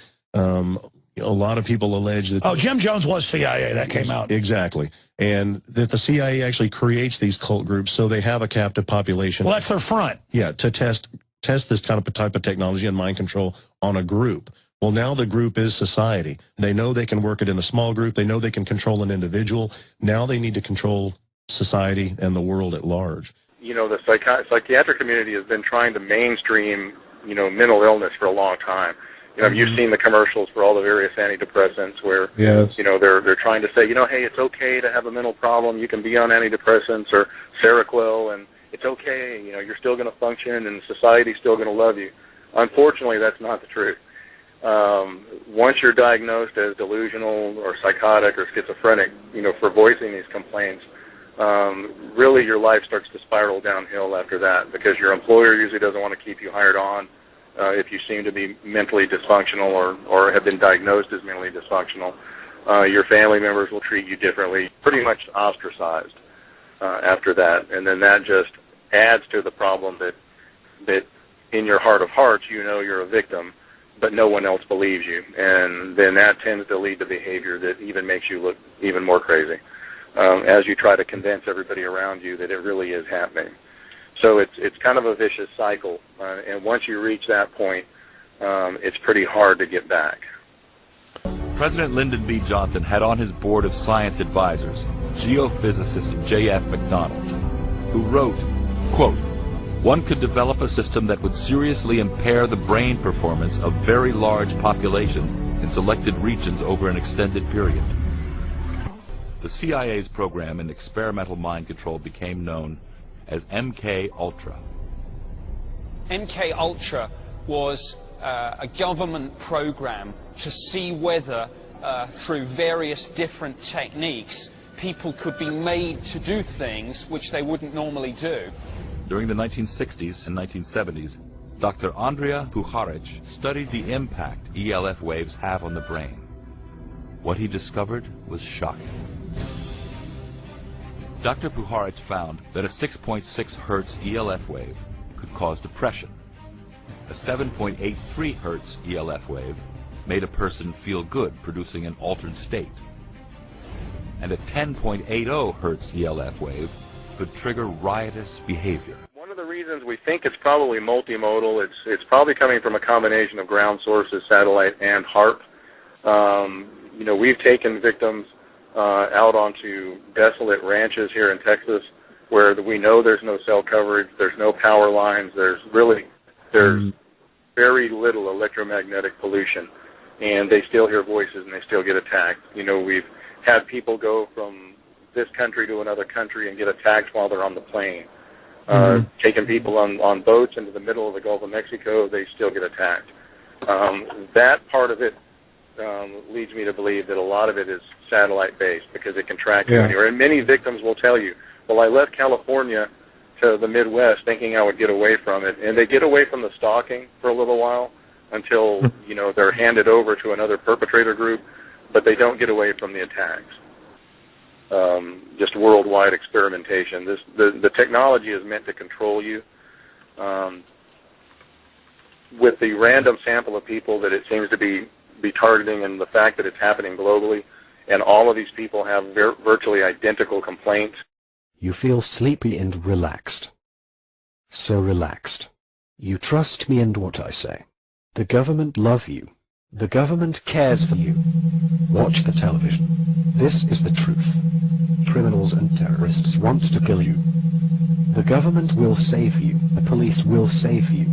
A lot of people allege that... Oh, Jim Jones was CIA. That came out. Exactly. And that the CIA actually creates these cult groups so they have a captive population. Well, that's their front. Yeah, to test this kind of type of technology and mind control on a group. Well, now the group is society. They know they can work it in a small group. They know they can control an individual. Now they need to control society and the world at large. You know, the psychiatric community has been trying to mainstream, you know, mental illness for a long time. You know, you've seen the commercials for all the various antidepressants where, yes, you know, they're trying to say, you know, hey, it's okay to have a mental problem. You can be on antidepressants or Seroquel, and it's okay. You know, you're still going to function, and society's still going to love you. Unfortunately, that's not the truth. Once you're diagnosed as delusional or psychotic or schizophrenic, you know, for voicing these complaints, really your life starts to spiral downhill after that, because your employer usually doesn't want to keep you hired on if you seem to be mentally dysfunctional or have been diagnosed as mentally dysfunctional. Your family members will treat you differently, pretty much ostracized after that. And then that just adds to the problem that that in your heart of hearts you know you're a victim, but no one else believes you. And then that tends to lead to behavior that even makes you look even more crazy as you try to convince everybody around you that it really is happening. So it's kind of a vicious cycle, and once you reach that point, it's pretty hard to get back. President Lyndon B. Johnson had on his board of science advisors geophysicist J.F. McDonald, who wrote, quote, "One could develop a system that would seriously impair the brain performance of very large populations in selected regions over an extended period." The CIA's program in experimental mind control became known as MK Ultra. MK Ultra was a government program to see whether through various different techniques people could be made to do things which they wouldn't normally do. During the 1960s and 1970s, Dr. Andrija Puharic studied the impact ELF waves have on the brain. What he discovered was shocking. Dr. Puharic found that a 6.6 Hertz ELF wave could cause depression. A 7.83 Hertz ELF wave made a person feel good, producing an altered state. And a 10.80 Hertz ELF wave could trigger riotous behavior. One of the reasons we think it's probably multimodal, it's probably coming from a combination of ground sources, satellite, and HAARP. You know, we've taken victims out onto desolate ranches here in Texas where we know there's no cell coverage, there's no power lines, there's very little electromagnetic pollution, and they still hear voices and they still get attacked. You know, we've had people go from this country to another country and get attacked while they're on the plane. Taking people on boats into the middle of the Gulf of Mexico, they still get attacked. That part of it leads me to believe that a lot of it is satellite-based because it can track you anywhere. And many victims will tell you, well, I left California to the Midwest thinking I would get away from it. And they get away from the stalking for a little while until, you know, they're handed over to another perpetrator group, but they don't get away from the attacks. Just worldwide experimentation. The technology is meant to control you. With the random sample of people that it seems to be targeting and the fact that it's happening globally, and all of these people have virtually identical complaints. You feel sleepy and relaxed. So relaxed. You trust me and what I say. The government love you. The government cares for you. Watch the television. This is the truth. Criminals and terrorists want to kill you. The government will save you. The police will save you.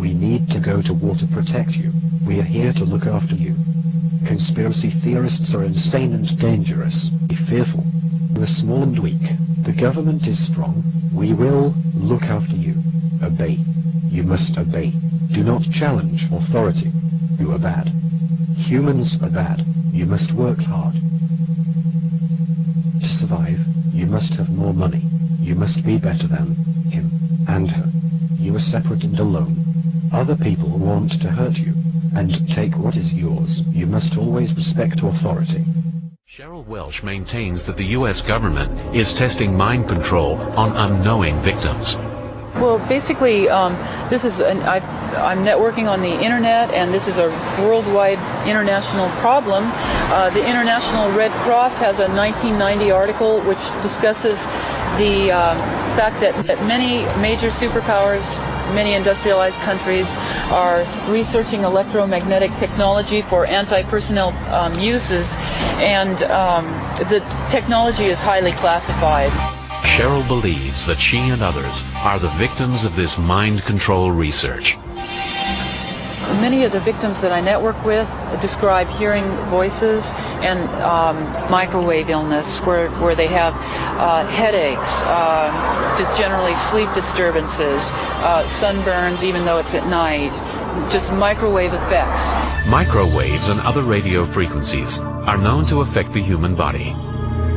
We need to go to war to protect you. We are here to look after you. Conspiracy theorists are insane and dangerous. Be fearful. You are small and weak. The government is strong. We will look after you. Obey. You must obey. Do not challenge authority. You are bad. Humans are bad. You must work hard. To survive, you must have more money. You must be better than him and her. You are separate and alone. Other people want to hurt you and take what is yours. You must always respect authority. Cheryl Welch maintains that the U.S. government is testing mind control on unknowing victims. Well, basically, I'm networking on the internet, and this is a worldwide international problem. The International Red Cross has a 1990 article which discusses the fact that many major superpowers, many industrialized countries, are researching electromagnetic technology for anti-personnel uses, and the technology is highly classified. Cheryl believes that she and others are the victims of this mind control research. Many of the victims that I network with describe hearing voices and microwave illness, where they have headaches, just generally sleep disturbances, sunburns even though it's at night, just microwave effects. Microwaves and other radio frequencies are known to affect the human body.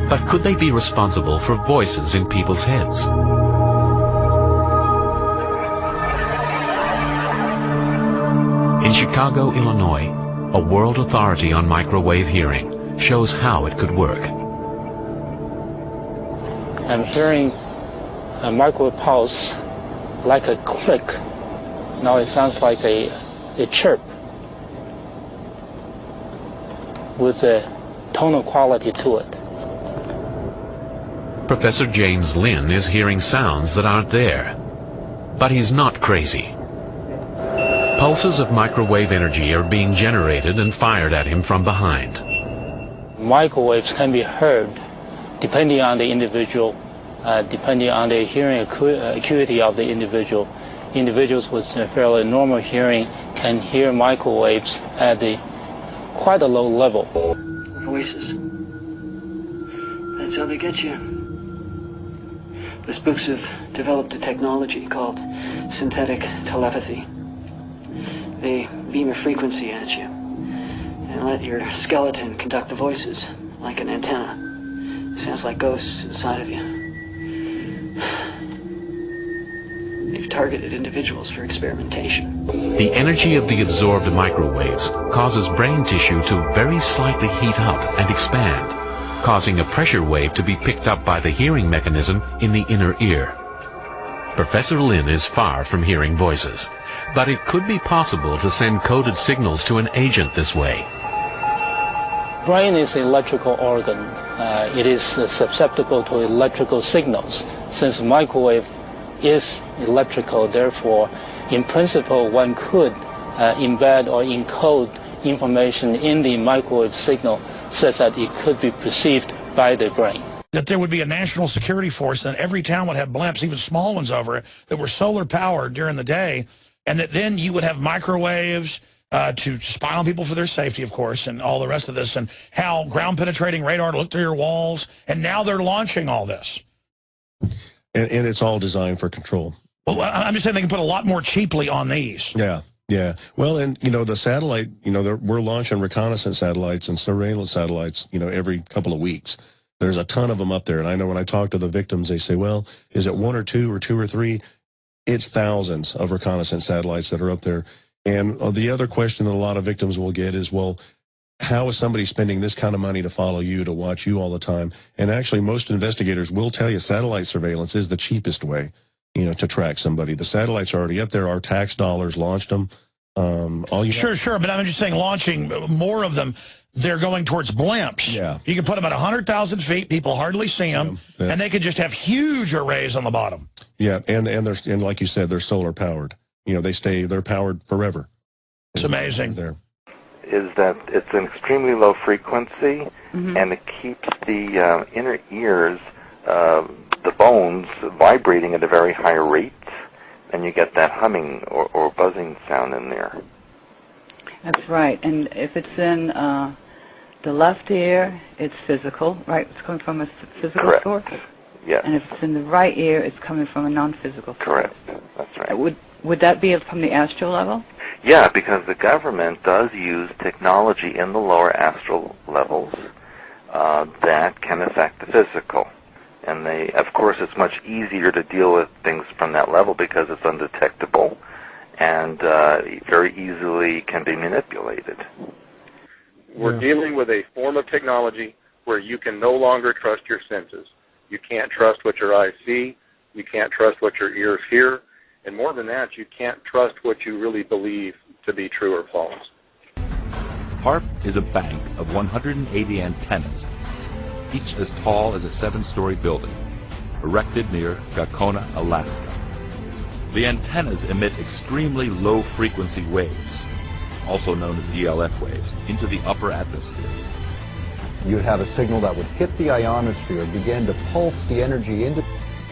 But could they be responsible for voices in people's heads? In Chicago, Illinois, a world authority on microwave hearing shows how it could work. I'm hearing a microwave pulse like a click Now it sounds like a chirp with a tonal quality to it. Professor James Lynn is hearing sounds that aren't there. But he's not crazy. Pulses of microwave energy are being generated and fired at him from behind. Microwaves can be heard depending on the individual, depending on the hearing acuity of the individual. Individuals with a fairly normal hearing can hear microwaves at quite a low level. Voices. That's how they get you. The spooks have developed a technology called synthetic telepathy. They beam a frequency at you and let your skeleton conduct the voices like an antenna. Sounds like ghosts inside of you. They've targeted individuals for experimentation. The energy of the absorbed microwaves causes brain tissue to very slightly heat up and expand, causing a pressure wave to be picked up by the hearing mechanism in the inner ear. Professor Lynn is far from hearing voices, but it could be possible to send coded signals to an agent this way. Brain is an electrical organ. It is susceptible to electrical signals. Since microwave is electrical, therefore, in principle, one could embed or encode information in the microwave signal such that it could be perceived by the brain. That there would be a national security force, and every town would have blimps, even small ones over it, that were solar powered during the day, and that then you would have microwaves to spy on people for their safety, of course, and all the rest of this, and how ground-penetrating radar to look through your walls, and now they're launching all this. And it's all designed for control. Well, I'm just saying they can put a lot more cheaply on these. Yeah. Yeah. Well, and, the satellite, we're launching reconnaissance satellites and surveillance satellites, every couple of weeks. There's a ton of them up there. And I know when I talk to the victims, they say, well, is it one or two or three? It's thousands of reconnaissance satellites that are up there. And the other question that a lot of victims will get is, well, how is somebody spending this kind of money to follow you, to watch you all the time? And actually, most investigators will tell you satellite surveillance is the cheapest way, to track somebody. The satellites are already up there. Our tax dollars launched them. Sure, but I'm just saying launching more of them, they're going towards blimps. Yeah. You can put them at 100,000 feet, people hardly see them, and they could just have huge arrays on the bottom. Yeah, and like you said, they're solar powered. They're powered forever. It's amazing. There. Is that it's an extremely low frequency, and it keeps the inner ears, the bones, vibrating at a very high rate, and you get that humming or buzzing sound in there. That's right. And if it's in the left ear, it's physical, right? It's coming from a physical source? Yes. And if it's in the right ear, it's coming from a non-physical source. Correct. That's right. Would that be from the astral level? Yeah, because the government does use technology in the lower astral levels that can affect the physical. And of course, it's much easier to deal with things from that level because it's undetectable and very easily can be manipulated. We're dealing with a form of technology where you can no longer trust your senses. You can't trust what your eyes see. You can't trust what your ears hear. And more than that, you can't trust what you really believe to be true or false. HAARP is a bank of 180 antennas, each as tall as a 7-story building, erected near Gakona, Alaska. The antennas emit extremely low-frequency waves, also known as ELF waves, into the upper atmosphere. You'd have a signal that would hit the ionosphere, begin to pulse the energy into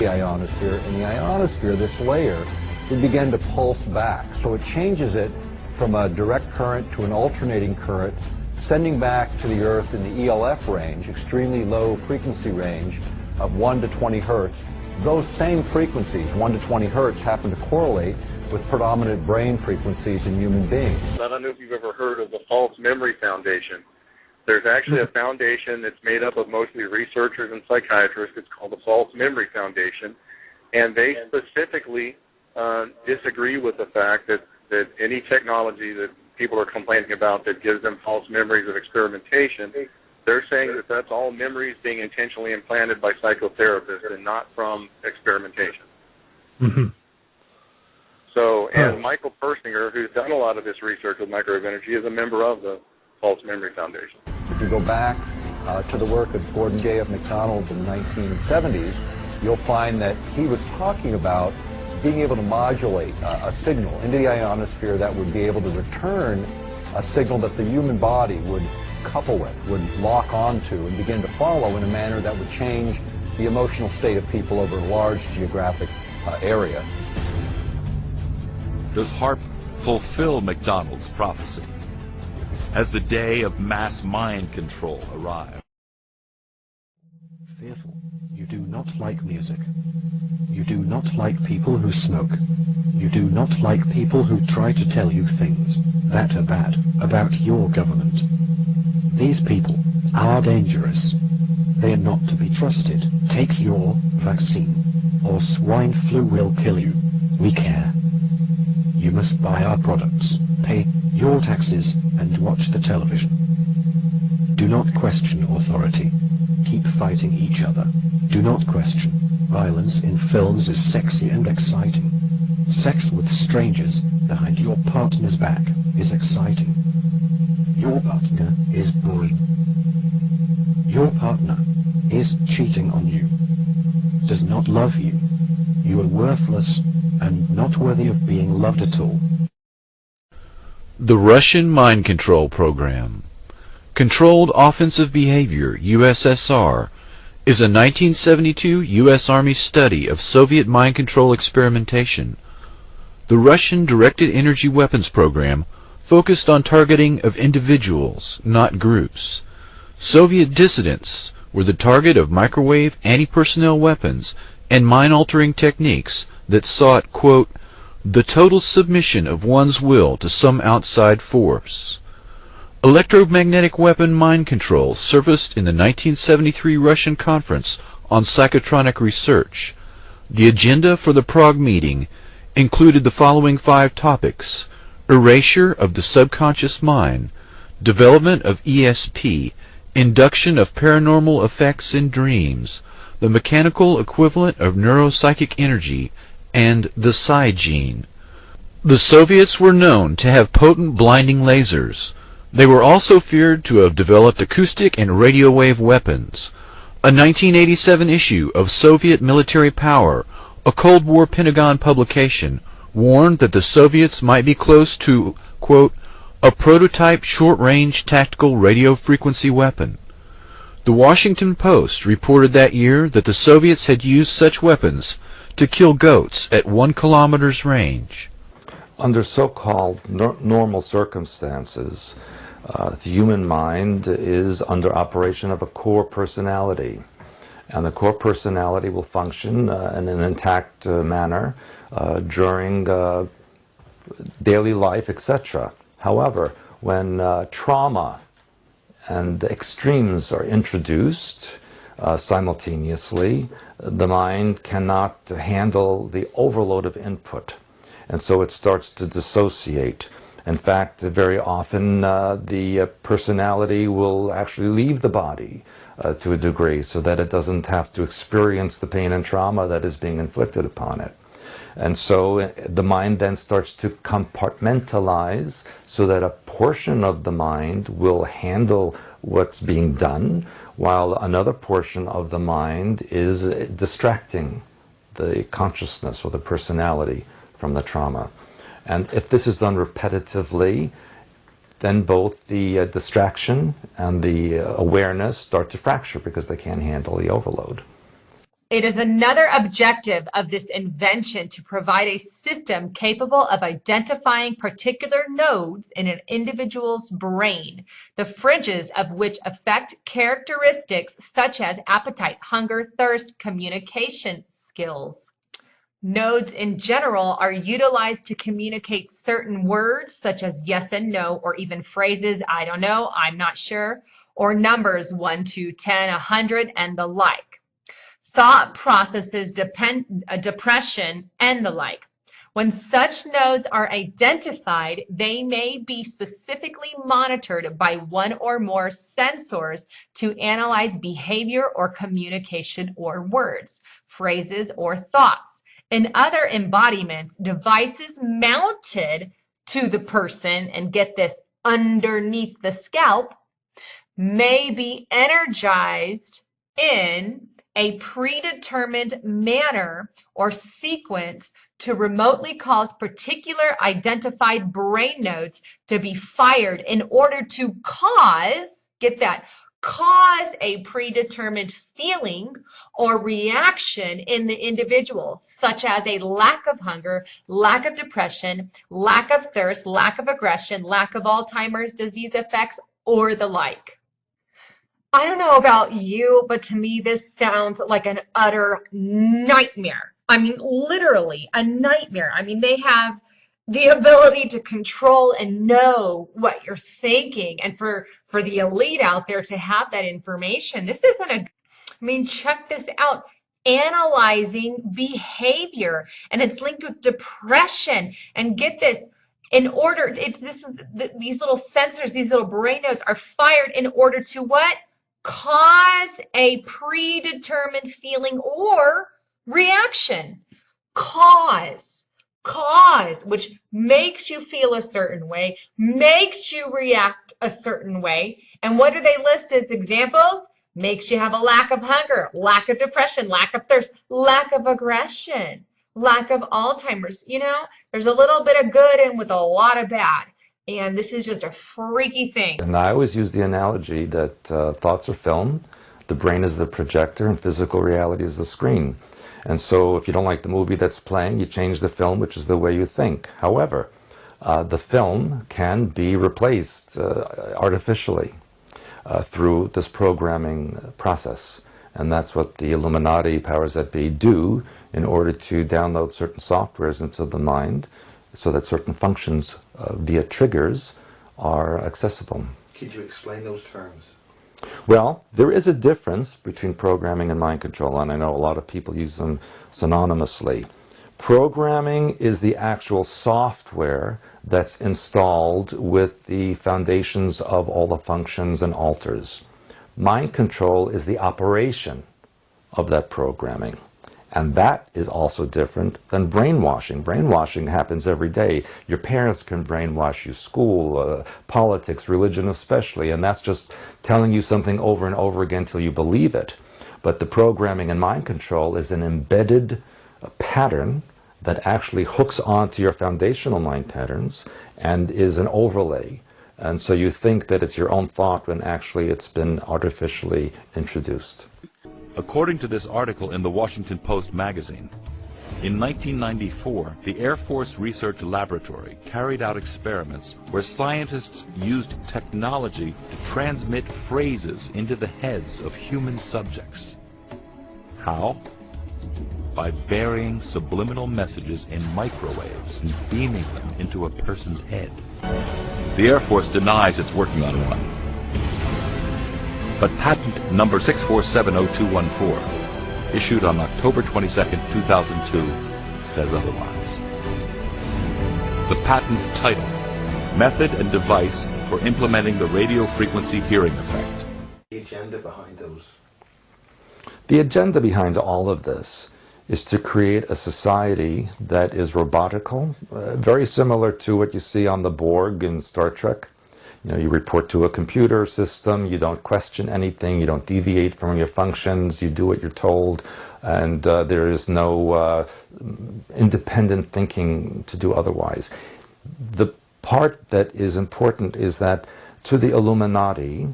the ionosphere, and the ionosphere, this layer, would begin to pulse back. So it changes it from a direct current to an alternating current, sending back to the Earth in the ELF range, extremely low frequency range of 1 to 20 hertz. Those same frequencies, 1 to 20 hertz, happen to correlate with predominant brain frequencies in human beings. I don't know if you've ever heard of the False Memory Foundation. There's actually a foundation that's made up of mostly researchers and psychiatrists. It's called the False Memory Foundation, and they specifically disagree with the fact that any technology that people are complaining about that gives them false memories of experimentation, they're saying that that's all memories being intentionally implanted by psychotherapists and not from experimentation. So, and Michael Persinger, who's done a lot of this research with microwave energy, is a member of the False Memory Foundation. If you go back to the work of Gordon J.F. MacDonald in the 1970s, you'll find that he was talking about being able to modulate a signal into the ionosphere that would be able to return a signal that the human body would couple with, would lock onto, and begin to follow in a manner that would change the emotional state of people over a large geographic area. Does HAARP fulfill MacDonald's prophecy? Has the day of mass mind control arrived? Fearful. You do not like music. You do not like people who smoke. You do not like people who try to tell you things that are bad about your government. These people are dangerous. They are not to be trusted. Take your vaccine, or swine flu will kill you. We care. You must buy our products, pay your taxes, and watch the television. Do not question authority. Keep fighting each other. Do not question. Violence in films is sexy and exciting. Sex with strangers behind your partner's back is exciting. Your partner is boring. Your partner is cheating on you, does not love you. You are worthless and not worthy of being loved at all. The Russian Mind Control Program, Controlled Offensive Behavior, USSR, is a 1972 U.S. Army study of Soviet mind control experimentation. The Russian Directed Energy Weapons Program focused on targeting of individuals, not groups. Soviet dissidents were the target of microwave anti-personnel weapons and mind-altering techniques that sought, quote, the total submission of one's will to some outside force. Electromagnetic weapon mind control surfaced in the 1973 Russian Conference on Psychotronic Research. The agenda for the Prague meeting included the following 5 topics: erasure of the subconscious mind, development of ESP, induction of paranormal effects in dreams, the mechanical equivalent of neuropsychic energy, and the psi gene. The Soviets were known to have potent blinding lasers. They were also feared to have developed acoustic and radio wave weapons. A 1987 issue of Soviet Military Power, a Cold War Pentagon publication, warned that the Soviets might be close to, quote, a prototype short-range tactical radio frequency weapon. The Washington Post reported that year that the Soviets had used such weapons to kill goats at 1 kilometer's range. Under so-called normal circumstances, the human mind is under operation of a core personality. And the core personality will function in an intact manner during daily life, etc. However, when trauma and extremes are introduced simultaneously, the mind cannot handle the overload of input, and so it starts to dissociate. In fact, very often the personality will actually leave the body to a degree so that it doesn't have to experience the pain and trauma that is being inflicted upon it. And so the mind then starts to compartmentalize so that a portion of the mind will handle what's being done, while another portion of the mind is distracting the consciousness or the personality from the trauma. And if this is done repetitively, then both the distraction and the awareness start to fracture because they can't handle the overload. It is another objective of this invention to provide a system capable of identifying particular nodes in an individual's brain, the fringes of which affect characteristics such as appetite, hunger, thirst, communication skills. Nodes in general are utilized to communicate certain words such as yes and no, or even phrases, I don't know, I'm not sure, or numbers 1 to 10, 100, and the like. Thought processes, depression, and the like. When such nodes are identified, they may be specifically monitored by one or more sensors to analyze behavior or communication or words, phrases or thoughts, In other embodiments, devices mounted to the person, and get this, underneath the scalp, may be energized in a predetermined manner or sequence to remotely cause particular identified brain nodes to be fired in order to cause, get that, cause a predetermined feeling or reaction in the individual, such as a lack of hunger, lack of depression, lack of thirst, lack of aggression, lack of Alzheimer's disease effects, or the like. I don't know about you, but to me this sounds like an utter nightmare. I mean, literally a nightmare. I mean, they have the ability to control and know what you're thinking, and for the elite out there to have that information. This isn't a, I mean, check this out. Analyzing behavior, and it's linked with depression. And get this, in order, these little sensors, these little brain nodes are fired in order to what? Cause a predetermined feeling or reaction. Cause, which makes you feel a certain way, makes you react a certain way. And what do they list as examples? Makes you have a lack of hunger, lack of depression, lack of thirst, lack of aggression, lack of Alzheimer's. You know, there's a little bit of good in with a lot of bad. And this is just a freaky thing. And I always use the analogy that thoughts are film, the brain is the projector, and physical reality is the screen. And so if you don't like the movie that's playing, you change the film, which is the way you think. However, the film can be replaced artificially through this programming process. And that's what the Illuminati powers that be do in order to download certain softwares into the mind so that certain functions via triggers are accessible. Could you explain those terms? Well, there is a difference between programming and mind control, and I know a lot of people use them synonymously. Programming is the actual software that's installed with the foundations of all the functions and alters. Mind control is the operation of that programming. And that is also different than brainwashing. Brainwashing happens every day. Your parents can brainwash you, school, politics, religion especially, and that's just telling you something over and over again till you believe it. But the programming and mind control is an embedded pattern that actually hooks onto your foundational mind patterns and is an overlay. And so you think that it's your own thought when actually it's been artificially introduced. According to this article in the Washington Post magazine, in 1994, the Air Force Research Laboratory carried out experiments where scientists used technology to transmit phrases into the heads of human subjects. How? By burying subliminal messages in microwaves and beaming them into a person's head. The Air Force denies it's working on one. But patent number 6470214, issued on October 22, 2002, says otherwise. The patent title, Method and Device for Implementing the Radio Frequency Hearing Effect. The agenda behind those? The agenda behind all of this is to create a society that is robotical, very similar to what you see on the Borg in Star Trek. You know, you report to a computer system, you don't question anything, you don't deviate from your functions, you do what you're told, and there is no independent thinking to do otherwise. The part that is important is that to the Illuminati,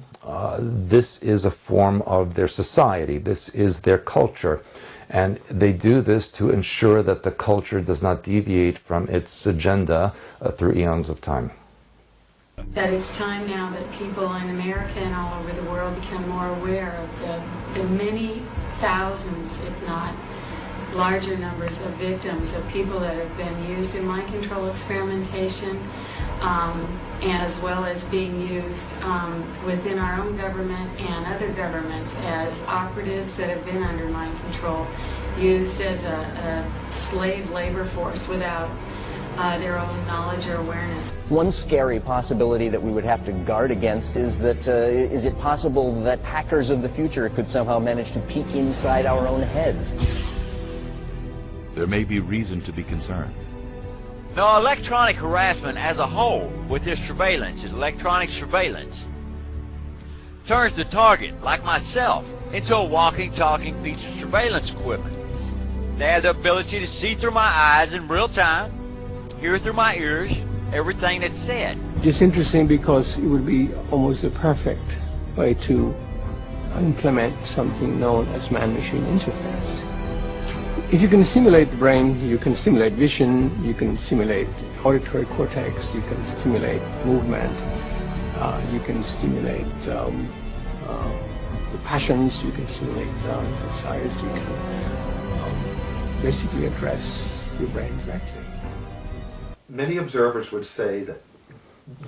this is a form of their society, this is their culture, and they do this to ensure that the culture does not deviate from its agenda through eons of time. That it's time now that people in America and all over the world become more aware of the many thousands, if not larger numbers of victims of people that have been used in mind control experimentation, as well as being used within our own government and other governments as operatives that have been under mind control, used as a slave labor force without their own knowledge or awareness. One scary possibility that we would have to guard against is that is it possible that hackers of the future could somehow manage to peek inside our own heads? there may be reason to be concerned. No, electronic harassment as a whole with this surveillance is electronic surveillance. Turns the target, like myself, into a walking, talking piece of surveillance equipment. They have the ability to see through my eyes in real time, hear through my ears, everything that's said. It's interesting because it would be almost the perfect way to implement something known as man-machine interface. If you can stimulate the brain, you can stimulate vision, you can stimulate auditory cortex, you can stimulate movement, you can stimulate the passions, you can stimulate desires, you can basically address your brain directly. Many observers would say that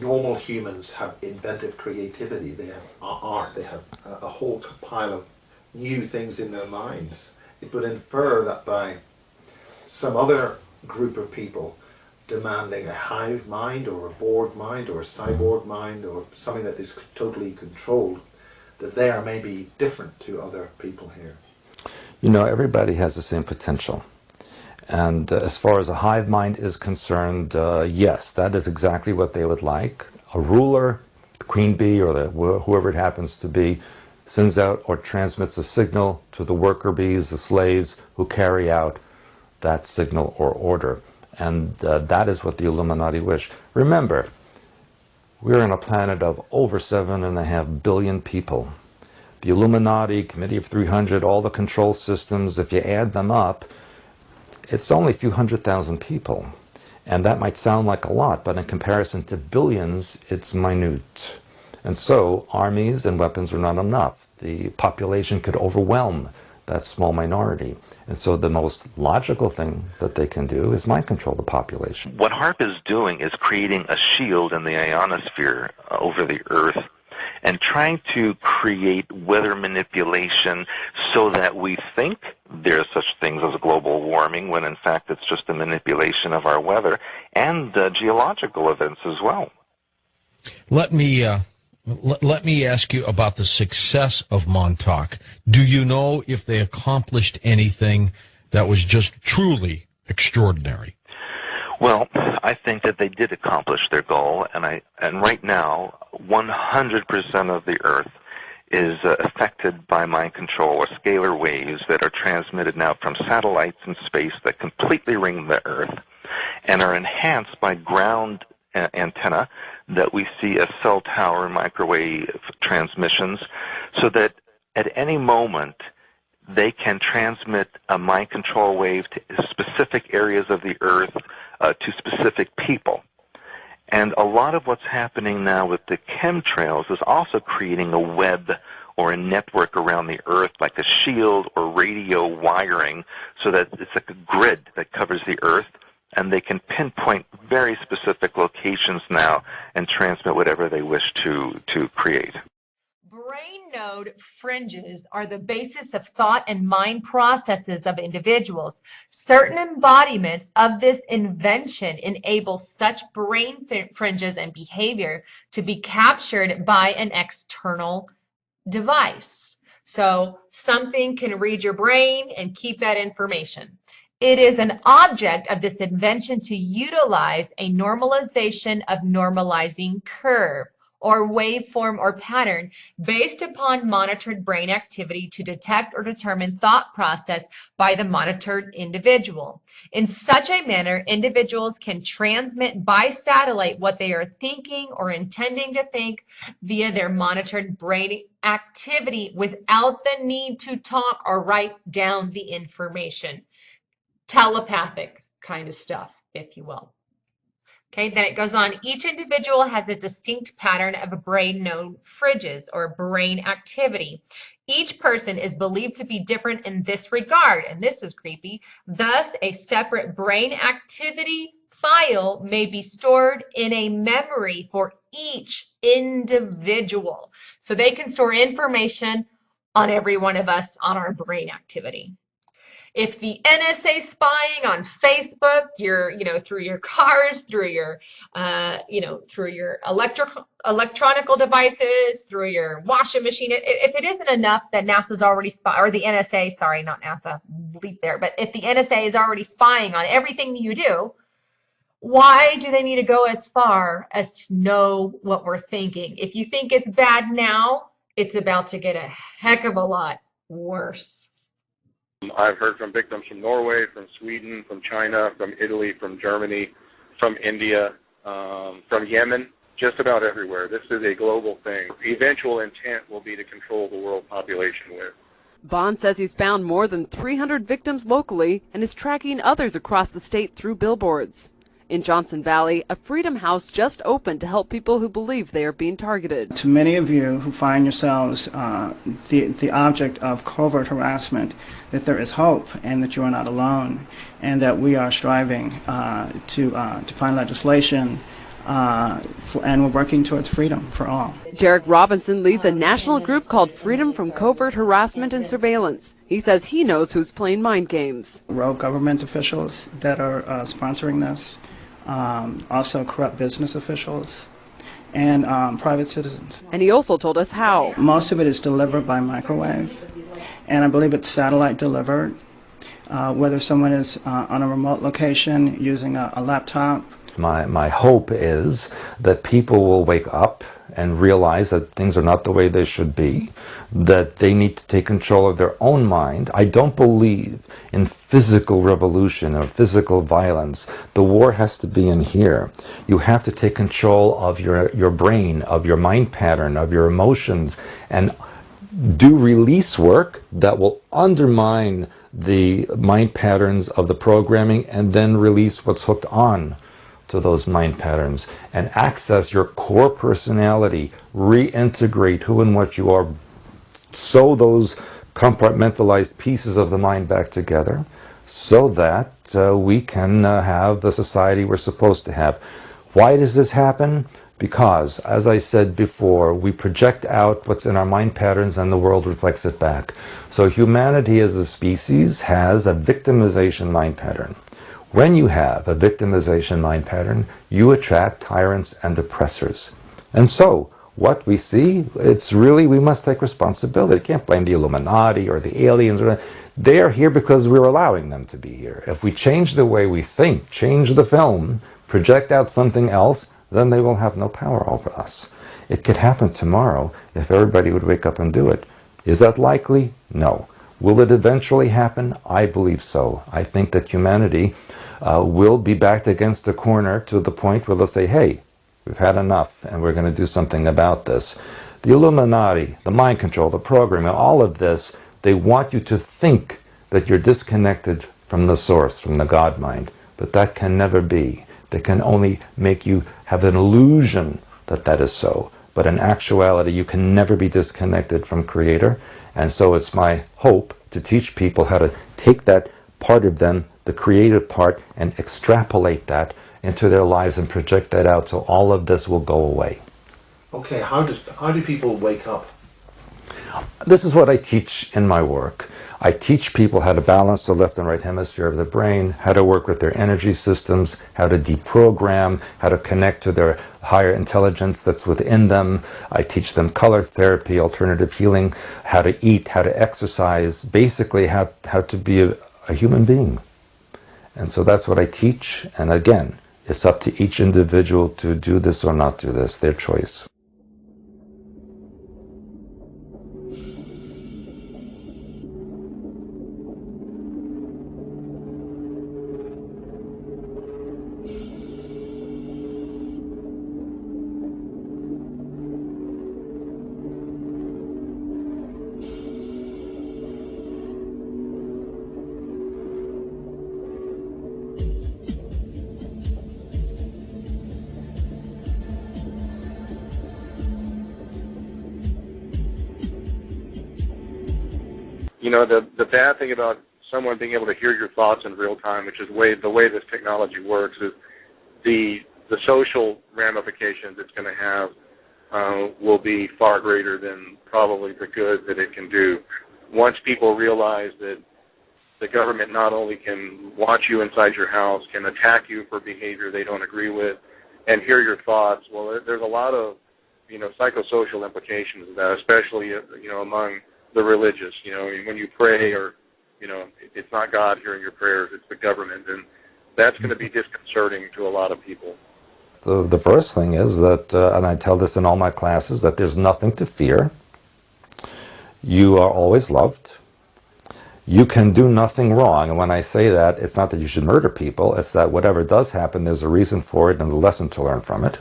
normal humans have inventive creativity. They have art. They have a whole pile of new things in their minds. It would infer that by some other group of people demanding a hive mind or a bored mind or a cyborg mind or something that is totally controlled, that they are maybe different to other people here. You know, everybody has the same potential. And as far as a hive mind is concerned, yes, that is exactly what they would like. A ruler, the queen bee or whoever it happens to be, sends out or transmits a signal to the worker bees, the slaves, who carry out that signal or order. And that is what the Illuminati wish. Remember, we're on a planet of over 7.5 billion people. The Illuminati, Committee of 300, all the control systems, if you add them up, it's only a few 100,000 people. And that might sound like a lot, but in comparison to billions, it's minute. And so armies and weapons are not enough. The population could overwhelm that small minority. And so the most logical thing that they can do is mind control the population. What HAARP is doing is creating a shield in the ionosphere over the Earth and trying to create weather manipulation so that we think there's such things as global warming when in fact it's just a manipulation of our weather and geological events as well. Let me ask you about the success of Montauk. Do you know if they accomplished anything that was just truly extraordinary? Well, I think that they did accomplish their goal, and right now, 100% of the Earth is affected by mind control or scalar waves that are transmitted now from satellites in space that completely ring the Earth and are enhanced by ground antenna that we see as cell tower microwave transmissions, so that at any moment they can transmit a mind control wave to specific areas of the Earth, to specific people. And a lot of what's happening now with the chemtrails is also creating a web or a network around the Earth, like a shield or radio wiring, so that it's like a grid that covers the Earth, and they can pinpoint very specific locations now and transmit whatever they wish to create. Brain node fringes are the basis of thought and mind processes of individuals. Certain embodiments of this invention enable such brain fringes and behavior to be captured by an external device. So something can read your brain and keep that information. It is an object of this invention to utilize a normalization of normalizing curve or waveform or pattern based upon monitored brain activity to detect or determine thought process by the monitored individual. In such a manner, individuals can transmit by satellite what they are thinking or intending to think via their monitored brain activity without the need to talk or write down the information. Telepathic kind of stuff, if you will. Okay, then it goes on. Each individual has a distinct pattern of brain node fringes or brain activity. Each person is believed to be different in this regard, and this is creepy. Thus, a separate brain activity file may be stored in a memory for each individual. So they can store information on every one of us on our brain activity. If the NSA spying on Facebook, through your cars, through your, through your electronical devices, through your washing machine, if it isn't enough that NASA's already or the NSA, sorry, not NASA, bleep there, but if the NSA is already spying on everything that you do, why do they need to go as far as to know what we're thinking? If you think it's bad now, it's about to get a heck of a lot worse. I've heard from victims from Norway, from Sweden, from China, from Italy, from Germany, from India, from Yemen, just about everywhere. This is a global thing. The eventual intent will be to control the world population with. Bond says he's found more than 300 victims locally and is tracking others across the state through billboards. In Johnson Valley, a Freedom House just opened to help people who believe they are being targeted. To many of you who find yourselves the object of covert harassment, that there is hope and that you are not alone, and that we are striving to find legislation and we're working towards freedom for all. Jarek Robinson leads a national group called Freedom from Covert Harassment and Surveillance. He says he knows who's playing mind games. Rogue government officials that are sponsoring this, also corrupt business officials, and private citizens. And he also told us how. Most of it is delivered by microwave, and I believe it's satellite delivered, whether someone is on a remote location using a laptop. My hope is that people will wake up and realize that things are not the way they should be, that they need to take control of their own mind. I don't believe in physical revolution or physical violence. The war has to be in here. You have to take control of your brain, of your mind pattern, of your emotions, and do release work that will undermine the mind patterns of the programming and then release what's hooked on to those mind patterns and access your core personality, reintegrate who and what you are, sew those compartmentalized pieces of the mind back together so that we can have the society we're supposed to have. Why does this happen? Because, as I said before, we project out what's in our mind patterns and the world reflects it back. So humanity as a species has a victimization mind pattern. When you have a victimization mind pattern, you attract tyrants and oppressors. And so, what we see, it's really, we must take responsibility. You can't blame the Illuminati or the aliens. They are here because we're allowing them to be here. If we change the way we think, change the film, project out something else, then they will have no power over us. It could happen tomorrow if everybody would wake up and do it. Is that likely? No. Will it eventually happen? I believe so. I think that humanity will be backed against a corner to the point where they'll say, hey, we've had enough and we're going to do something about this. The Illuminati, the mind control, the programming, all of this, they want you to think that you're disconnected from the source, from the God mind. But that can never be. They can only make you have an illusion that that is so. But in actuality, you can never be disconnected from Creator. And so it's my hope to teach people how to take that part of them, the creative part, and extrapolate that into their lives and project that out so all of this will go away. Okay, how do people wake up? This is what I teach in my work. I teach people how to balance the left and right hemisphere of the brain, how to work with their energy systems, how to deprogram, how to connect to their higher intelligence that's within them. I teach them color therapy, alternative healing, how to eat, how to exercise, basically how to be a human being. And so that's what I teach. And again, it's up to each individual to do this or not do this, their choice. You know, the bad thing about someone being able to hear your thoughts in real time, which is the way this technology works, is the social ramifications it's going to have will be far greater than probably the good that it can do. Once people realize that the government not only can watch you inside your house, can attack you for behavior they don't agree with, and hear your thoughts. Well, there's a lot of, psychosocial implications of that, especially, among the religious. When you pray, or, it's not God hearing your prayers, it's the government, and that's going to be disconcerting to a lot of people. The first thing is that, and I tell this in all my classes, that there's nothing to fear. You are always loved. You can do nothing wrong. And when I say that, it's not that you should murder people. It's that whatever does happen, there's a reason for it and a lesson to learn from it.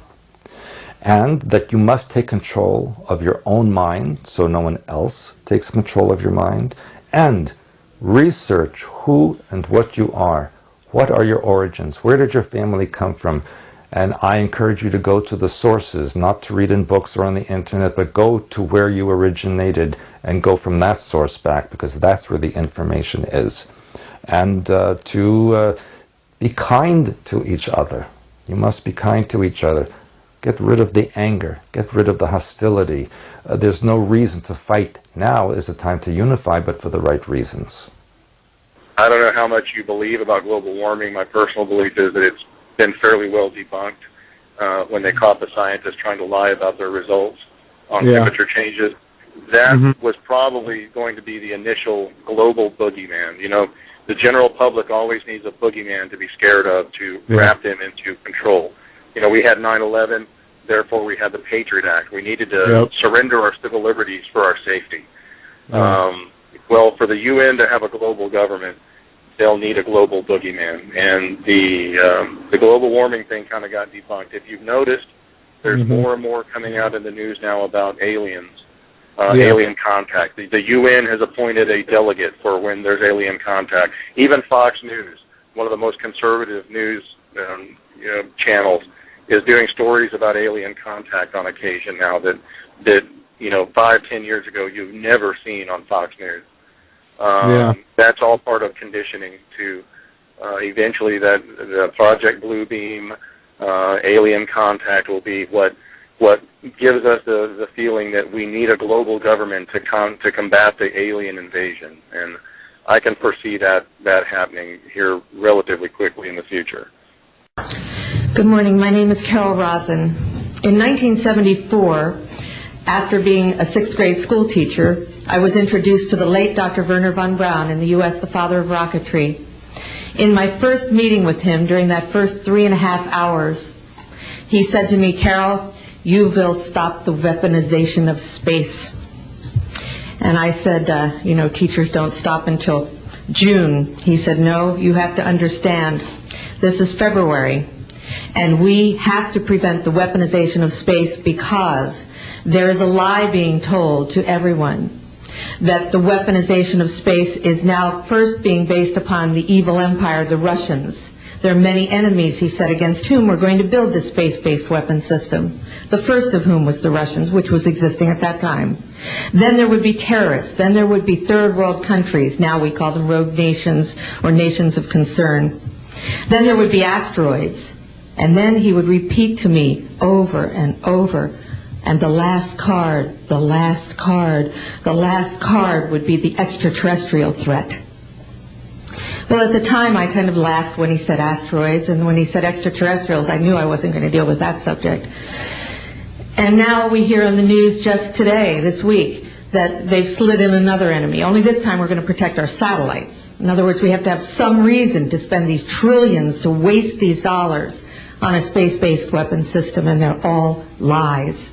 And that you must take control of your own mind so no one else takes control of your mind. And research who and what you are. What are your origins? Where did your family come from? And I encourage you to go to the sources, not to read in books or on the internet, but go to where you originated and go from that source back, because that's where the information is. And to be kind to each other. You must be kind to each other. Get rid of the anger. Get rid of the hostility. There's no reason to fight. Now is the time to unify, but for the right reasons. I don't know how much you believe about global warming. My personal belief is that it's been fairly well debunked when they caught the scientists trying to lie about their results on temperature changes. That was probably going to be the initial global boogeyman. The general public always needs a boogeyman to be scared of to wrap them into control. We had 9/11, therefore we had the Patriot Act. We needed to surrender our civil liberties for our safety. Well, for the UN to have a global government, they'll need a global boogeyman. And the global warming thing kind of got debunked. If you've noticed, there's more and more coming out in the news now about aliens, alien contact. The UN has appointed a delegate for when there's alien contact. Even Fox News, one of the most conservative news channels, is doing stories about alien contact on occasion now that 5-10 years ago you've never seen on Fox News. That's all part of conditioning to eventually that the Project Bluebeam, alien contact will be what gives us the feeling that we need a global government to combat the alien invasion. And I can foresee that happening here relatively quickly in the future. Good morning. My name is Carol Rosen. In 1974, after being a 6th grade school teacher, I was introduced to the late Dr. Wernher von Braun in the U.S., the father of rocketry. In my first meeting with him, during that first 3.5 hours, he said to me, "Carol, you will stop the weaponization of space." And I said, teachers don't stop until June. He said, "No, you have to understand, this is February, and we have to prevent the weaponization of space because there is a lie being told to everyone that the weaponization of space is now first being based upon the evil empire, the Russians. There are many enemies," he said, "against whom we're going to build this space-based weapon system. The first of whom was the Russians, which was existing at that time. Then there would be terrorists. Then there would be third world countries. Now we call them rogue nations or nations of concern. Then there would be asteroids." And then he would repeat to me over and over, "And the last card, the last card, the last card would be the extraterrestrial threat." Well, at the time, I kind of laughed when he said asteroids, and when he said extraterrestrials, I knew I wasn't going to deal with that subject. And now we hear on the news just today, this week, that they've slid in another enemy. Only this time we're going to protect our satellites. In other words, we have to have some reason to spend these trillions, to waste these dollars on a space-based weapon system, and they're all lies.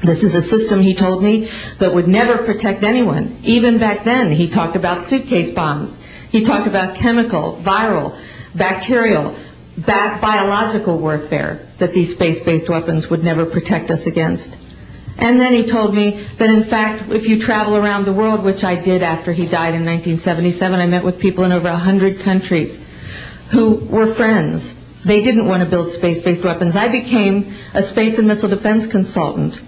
This is a system, he told me, that would never protect anyone. Even back then, he talked about suitcase bombs. He talked about chemical, viral, bacterial, biological warfare, that these space-based weapons would never protect us against. And then he told me that, in fact, if you travel around the world, which I did after he died in 1977, I met with people in over 100 countries who were friends. They didn't want to build space-based weapons. I became a space and missile defense consultant.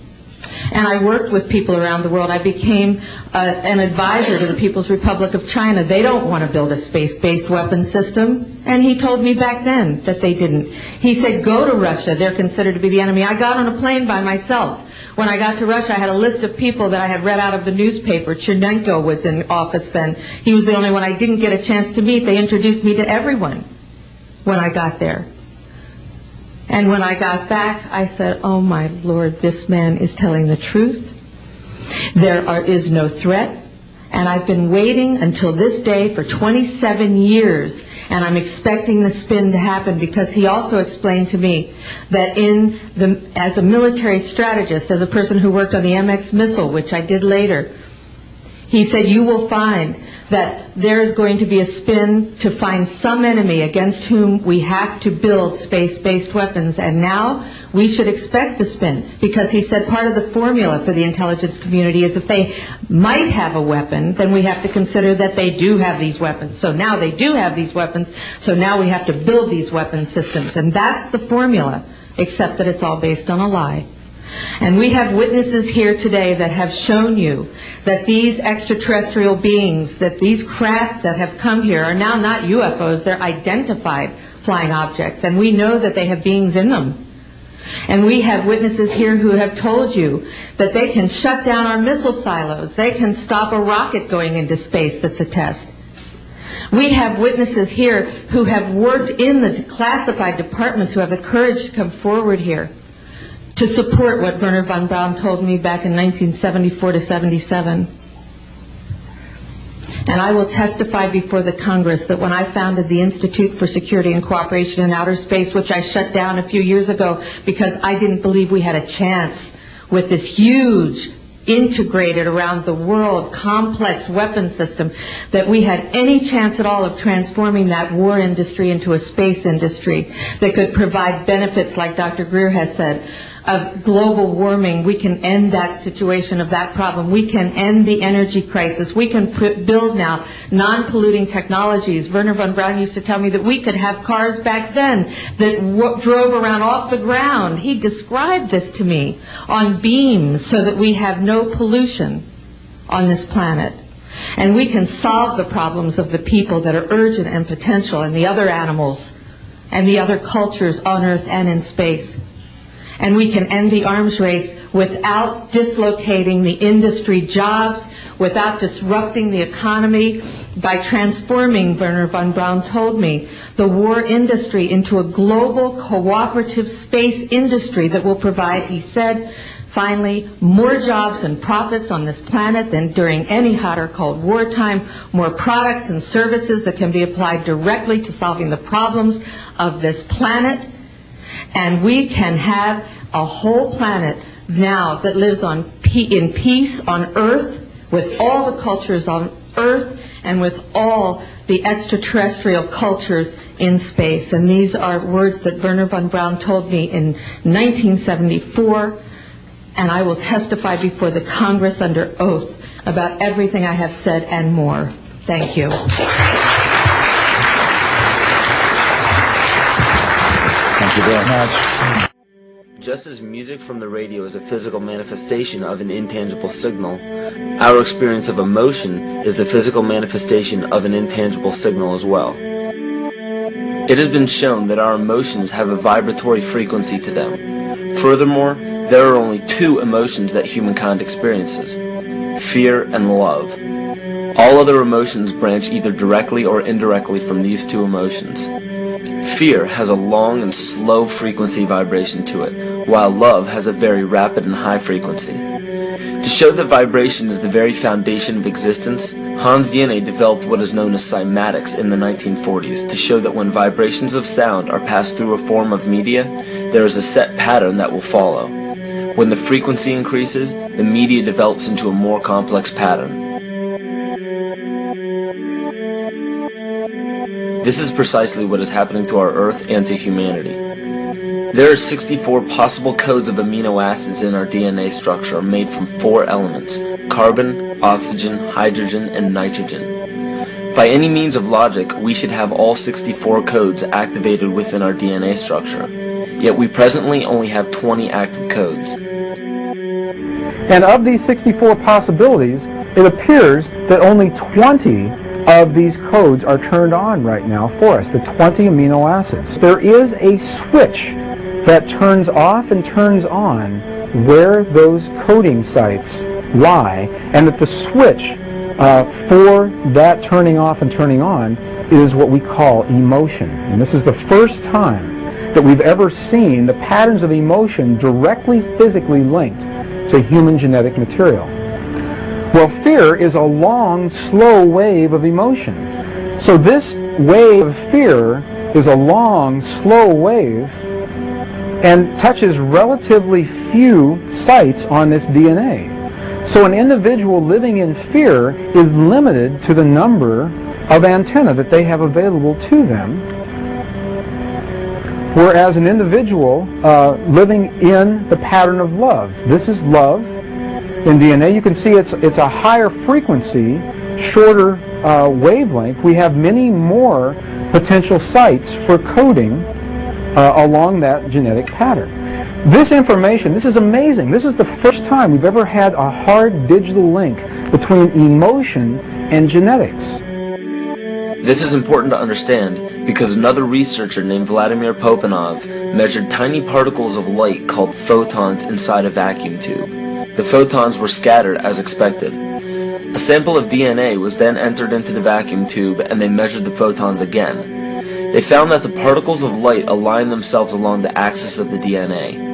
And I worked with people around the world. I became an advisor to the People's Republic of China. They don't want to build a space-based weapon system. And he told me back then that they didn't. He said, go to Russia. They're considered to be the enemy. I got on a plane by myself. When I got to Russia, I had a list of people that I had read out of the newspaper. Chernenko was in office then. He was the only one I didn't get a chance to meet. They introduced me to everyone when I got there. And when I got back, I said, oh my Lord, this man is telling the truth. There is no threat. And I've been waiting until this day for 27 years. And I'm expecting the spin to happen, because he also explained to me that as a military strategist, as a person who worked on the MX missile, which I did later, he said, you will find that there is going to be a spin to find some enemy against whom we have to build space-based weapons. And now we should expect the spin, because he said part of the formula for the intelligence community is if they might have a weapon, then we have to consider that they do have these weapons. So now they do have these weapons, so now we have to build these weapon systems. And that's the formula, except that it's all based on a lie. And we have witnesses here today that have shown you that these extraterrestrial beings, that these craft that have come here are now not UFOs, they're identified flying objects. And we know that they have beings in them. And we have witnesses here who have told you that they can shut down our missile silos. They can stop a rocket going into space that's a test. We have witnesses here who have worked in the classified departments, who have the courage to come forward here to support what Wernher von Braun told me back in 1974 to 77. And I will testify before the Congress that when I founded the Institute for Security and Cooperation in Outer Space, which I shut down a few years ago because I didn't believe we had a chance with this huge, integrated around the world, complex weapon system, that we had any chance at all of transforming that war industry into a space industry that could provide benefits, like Dr. Greer has said, of global warming. We can end that situation of that problem. We can end the energy crisis. We can build now non-polluting technologies. Wernher von Braun used to tell me that we could have cars back then that drove around off the ground. He described this to me on beams so that we have no pollution on this planet. And we can solve the problems of the people that are urgent and potential, and the other animals and the other cultures on Earth and in space. And we can end the arms race without dislocating the industry jobs, without disrupting the economy, by transforming, Wernher von Braun told me, the war industry into a global cooperative space industry that will provide, he said, finally, more jobs and profits on this planet than during any hot or cold wartime, more products and services that can be applied directly to solving the problems of this planet. And we can have a whole planet now that lives in peace on Earth, with all the cultures on Earth and with all the extraterrestrial cultures in space. And these are words that Wernher von Braun told me in 1974, and I will testify before the Congress under oath about everything I have said and more. Thank you. Thank you very much. Just as music from the radio is a physical manifestation of an intangible signal, our experience of emotion is the physical manifestation of an intangible signal as well. It has been shown that our emotions have a vibratory frequency to them. Furthermore, there are only two emotions that humankind experiences: fear and love. All other emotions branch either directly or indirectly from these two emotions. Fear has a long and slow frequency vibration to it, while love has a very rapid and high frequency. To show that vibration is the very foundation of existence, Hans Jene developed what is known as cymatics in the 1940s to show that when vibrations of sound are passed through a form of media, there is a set pattern that will follow. When the frequency increases, the media develops into a more complex pattern. This is precisely what is happening to our Earth and to humanity. There are 64 possible codes of amino acids in our DNA structure made from 4 elements: carbon, oxygen, hydrogen, and nitrogen. By any means of logic, we should have all 64 codes activated within our DNA structure. Yet we presently only have 20 active codes. And of these 64 possibilities, it appears that only 20 of these codes are turned on right now for us, the 20 amino acids. There is a switch that turns off and turns on where those coding sites lie, and that the switch for that turning off and turning on is what we call emotion. And this is the first time that we've ever seen the patterns of emotion directly physically linked to human genetic material. Well, fear is a long, slow wave of emotion. So this wave of fear is a long, slow wave and touches relatively few sites on this DNA. So an individual living in fear is limited to the number of antennae that they have available to them, whereas an individual living in the pattern of love, this is love in DNA. You can see it's a higher frequency, shorter wavelength. We have many more potential sites for coding along that genetic pattern. This information, this is amazing. This is the first time we've ever had a hard digital link between emotion and genetics. This is important to understand because another researcher named Vladimir Popanov measured tiny particles of light called photons inside a vacuum tube. The photons were scattered as expected. A sample of DNA was then entered into the vacuum tube and they measured the photons again. They found that the particles of light aligned themselves along the axis of the DNA.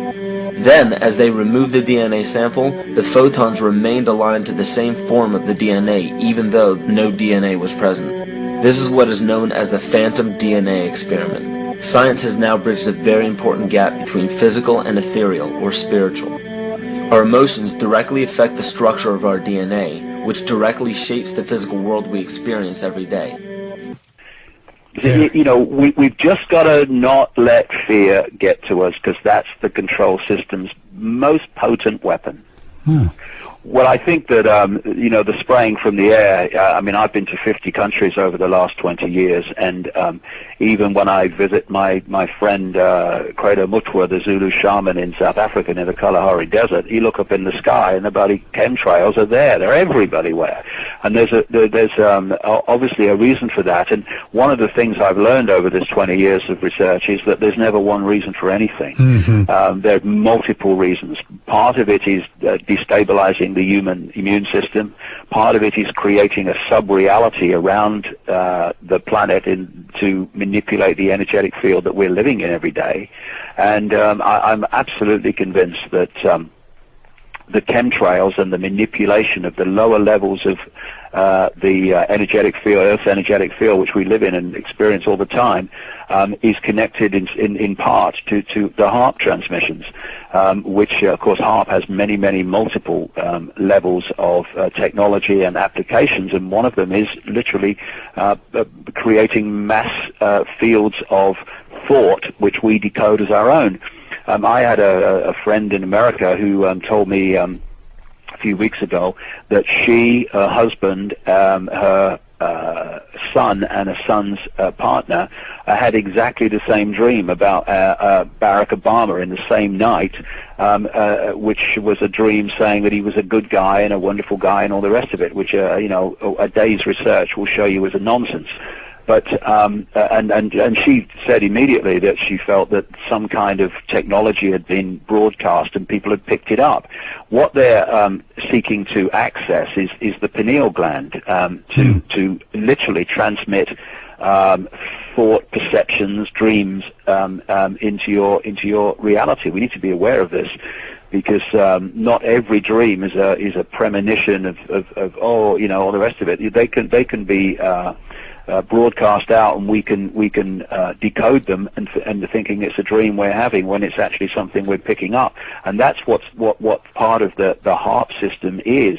Then, as they removed the DNA sample, the photons remained aligned to the same form of the DNA, even though no DNA was present. This is what is known as the phantom DNA experiment. Science has now bridged a very important gap between physical and ethereal, or spiritual. Our emotions directly affect the structure of our DNA, which directly shapes the physical world we experience every day. You know, we've just got to not let fear get to us, because that's the control system's most potent weapon. Well, I think that, you know, the spraying from the air, I mean, I've been to 50 countries over the last 20 years, and even when I visit my friend Credo Mutwa, the Zulu shaman in South Africa near the Kalahari Desert, you look up in the sky and the bloody chemtrails are there. They're everywhere. And there's obviously a reason for that. And one of the things I've learned over this 20 years of research is that there's never one reason for anything. There are multiple reasons. Part of it is destabilizing the human immune system. Part of it is creating a sub-reality around the planet to manipulate the energetic field that we're living in every day. And I'm absolutely convinced that the chemtrails and the manipulation of the lower levels of the energetic field, Earth's energetic field, which we live in and experience all the time, is connected in part to the HAARP transmissions, which, of course, HAARP has many multiple levels of technology and applications, and one of them is literally creating mass fields of thought, which we decode as our own. I had a friend in America who told me a few weeks ago that she, her husband, her son and a son's partner had exactly the same dream about Barack Obama in the same night, which was a dream saying that he was a good guy and a wonderful guy and all the rest of it, which you know, a day's research will show you is a nonsense. But and she said immediately that she felt that some kind of technology had been broadcast and people had picked it up. What they're seeking to access is the pineal gland to literally transmit thought, perceptions, dreams into your reality. We need to be aware of this, because not every dream is a premonition of oh, you know, all the rest of it. They can be broadcast out, and we can decode them and thinking it's a dream we're having when it's actually something we're picking up. And that's what part of the HAARP system is.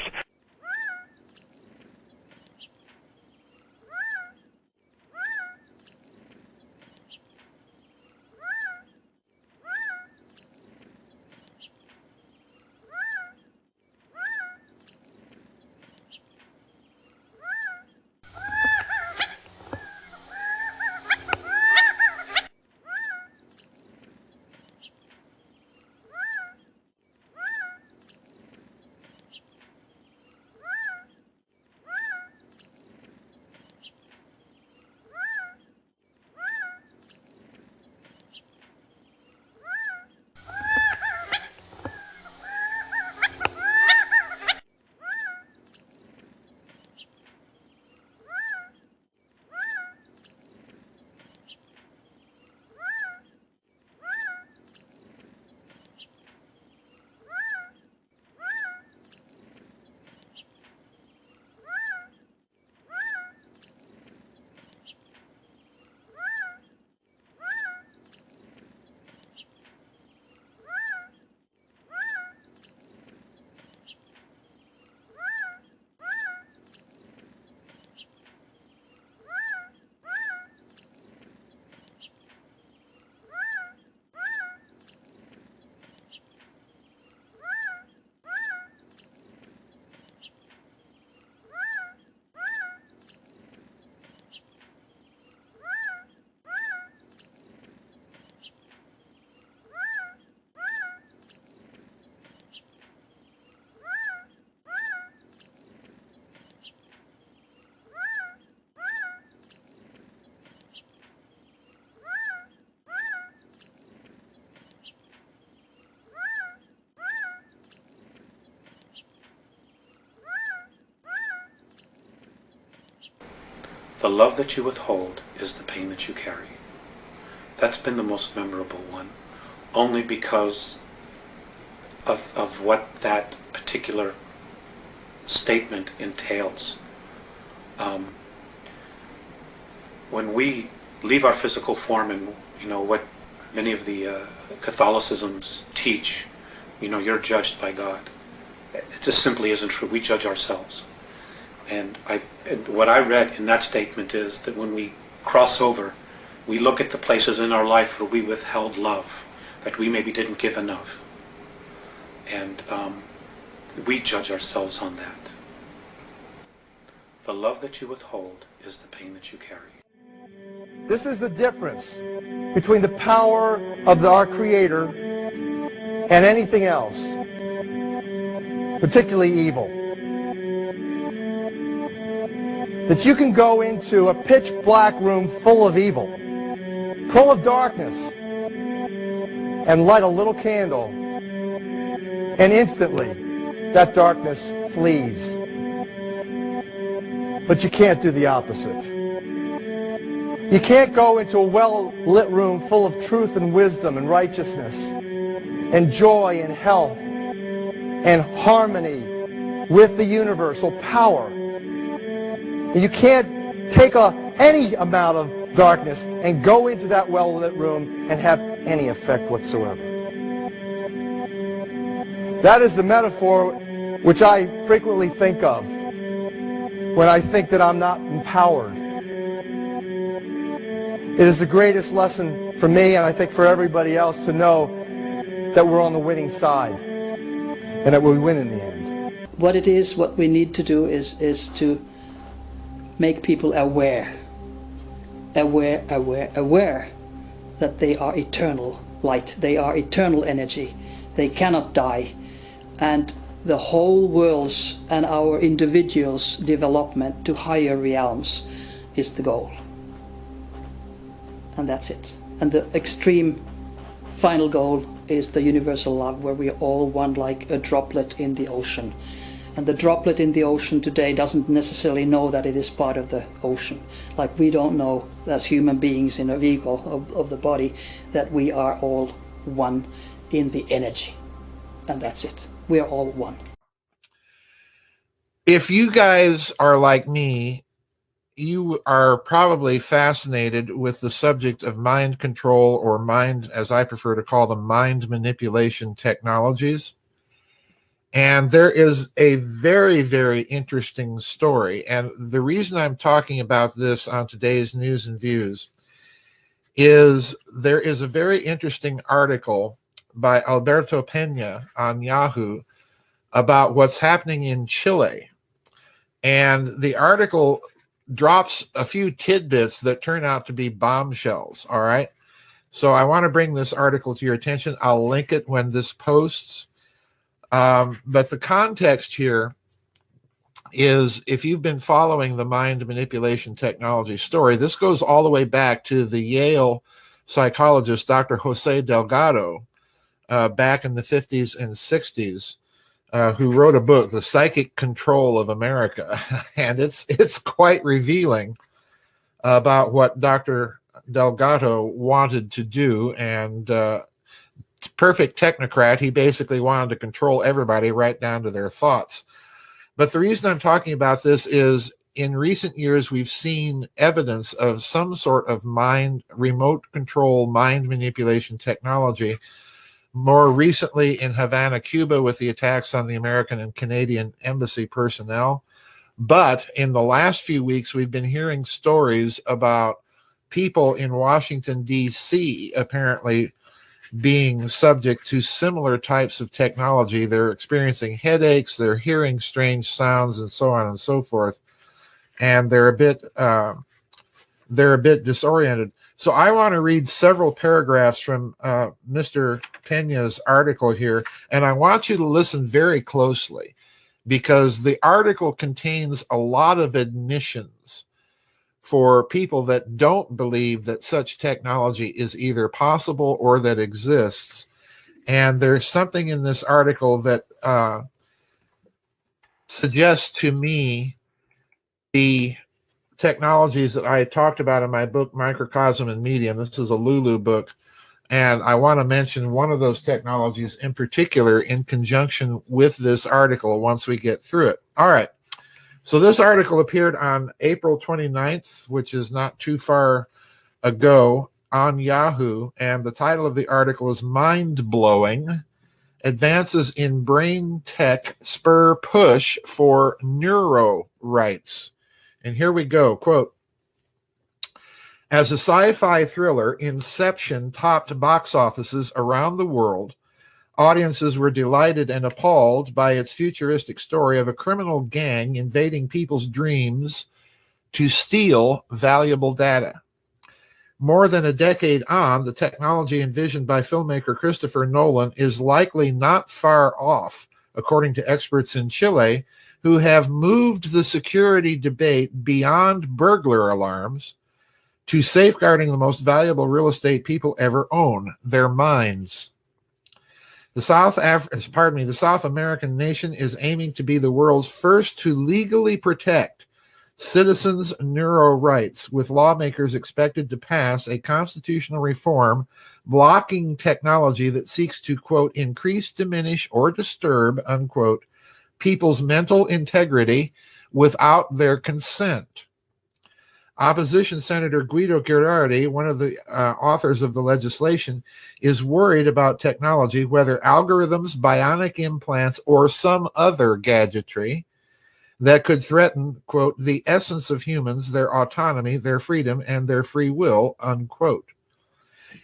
The love that you withhold is the pain that you carry. That's been the most memorable one, only because of what that particular statement entails. When we leave our physical form, and what many of the Catholicisms teach, you're judged by God. It just simply isn't true. We judge ourselves. And what I read in that statement is that when we cross over, we look at the places in our life where we withheld love, that we maybe didn't give enough. And we judge ourselves on that. The love that you withhold is the pain that you carry. This is the difference between the power of our Creator and anything else, particularly evil. That you can go into a pitch black room full of evil, full of darkness, and light a little candle, and instantly that darkness flees. But you can't do the opposite. You can't go into a well-lit room full of truth and wisdom and righteousness and joy and health and harmony with the universal power. And you can't take any amount of darkness and go into that well-lit room and have any effect whatsoever. That is the metaphor which I frequently think of when I think that I'm not empowered. It is the greatest lesson for me, and I think for everybody else, to know that we're on the winning side and that we win in the end. What we need to do is to make people aware that they are eternal light, they are eternal energy, they cannot die, and the whole world's and our individuals' development to higher realms is the goal. And that's it. And the extreme final goal is the universal love, where we are all one, like a droplet in the ocean. And the droplet in the ocean today doesn't necessarily know that it is part of the ocean. Like we don't know, as human beings in a vehicle of the body, that we are all one in the energy. And that's it. We are all one. If you guys are like me, you are probably fascinated with the subject of mind control, or mind, as I prefer to call them, mind manipulation technologies. And there is a very, very interesting story. And the reason I'm talking about this on today's News and Views is there is a very interesting article by Alberto Pena on Yahoo about what's happening in Chile. And the article drops a few tidbits that turn out to be bombshells, all right? So I want to bring this article to your attention. I'll link it when this posts. But the context here is, if you've been following the mind manipulation technology story, this goes all the way back to the Yale psychologist, Dr. Jose Delgado, back in the 50s and 60s, who wrote a book, The Psychic Control of America. And it's quite revealing about what Dr. Delgado wanted to do. And perfect technocrat, he basically wanted to control everybody right down to their thoughts. But the reason I'm talking about this is, in recent years, we've seen evidence of some sort of remote control, mind manipulation technology. More recently in Havana, Cuba, with the attacks on the American and Canadian embassy personnel. But in the last few weeks, we've been hearing stories about people in Washington, D.C., apparently being subject to similar types of technology. They're experiencing headaches, they're hearing strange sounds, and so on and so forth. And they're a bit disoriented. So I want to read several paragraphs from Mr. Pena's article here, and I want you to listen very closely, because the article contains a lot of admissions for people that don't believe that such technology is either possible or that exists. And there's something in this article that suggests to me the technologies that I talked about in my book, Microcosm and Medium. This is a Lulu book. And I want to mention one of those technologies in particular in conjunction with this article once we get through it. All right. So this article appeared on April 29th, which is not too far ago, on Yahoo. And the title of the article is Mind-Blowing: Advances in Brain Tech Spur Push for Neuro Rights. And here we go. Quote, as a sci-fi thriller, Inception topped box offices around the world. Audiences were delighted and appalled by its futuristic story of a criminal gang invading people's dreams to steal valuable data. More than a decade on, the technology envisioned by filmmaker Christopher Nolan is likely not far off, according to experts in Chile, who have moved the security debate beyond burglar alarms to safeguarding the most valuable real estate people ever own, their minds. The South American nation is aiming to be the world's first to legally protect citizens' neuro rights, with lawmakers expected to pass a constitutional reform blocking technology that seeks to, quote, increase, diminish, or disturb, unquote, people's mental integrity without their consent. Opposition Senator Guido Girardi, one of the authors of the legislation, is worried about technology, whether algorithms, bionic implants, or some other gadgetry that could threaten, quote, the essence of humans, their autonomy, their freedom, and their free will, unquote.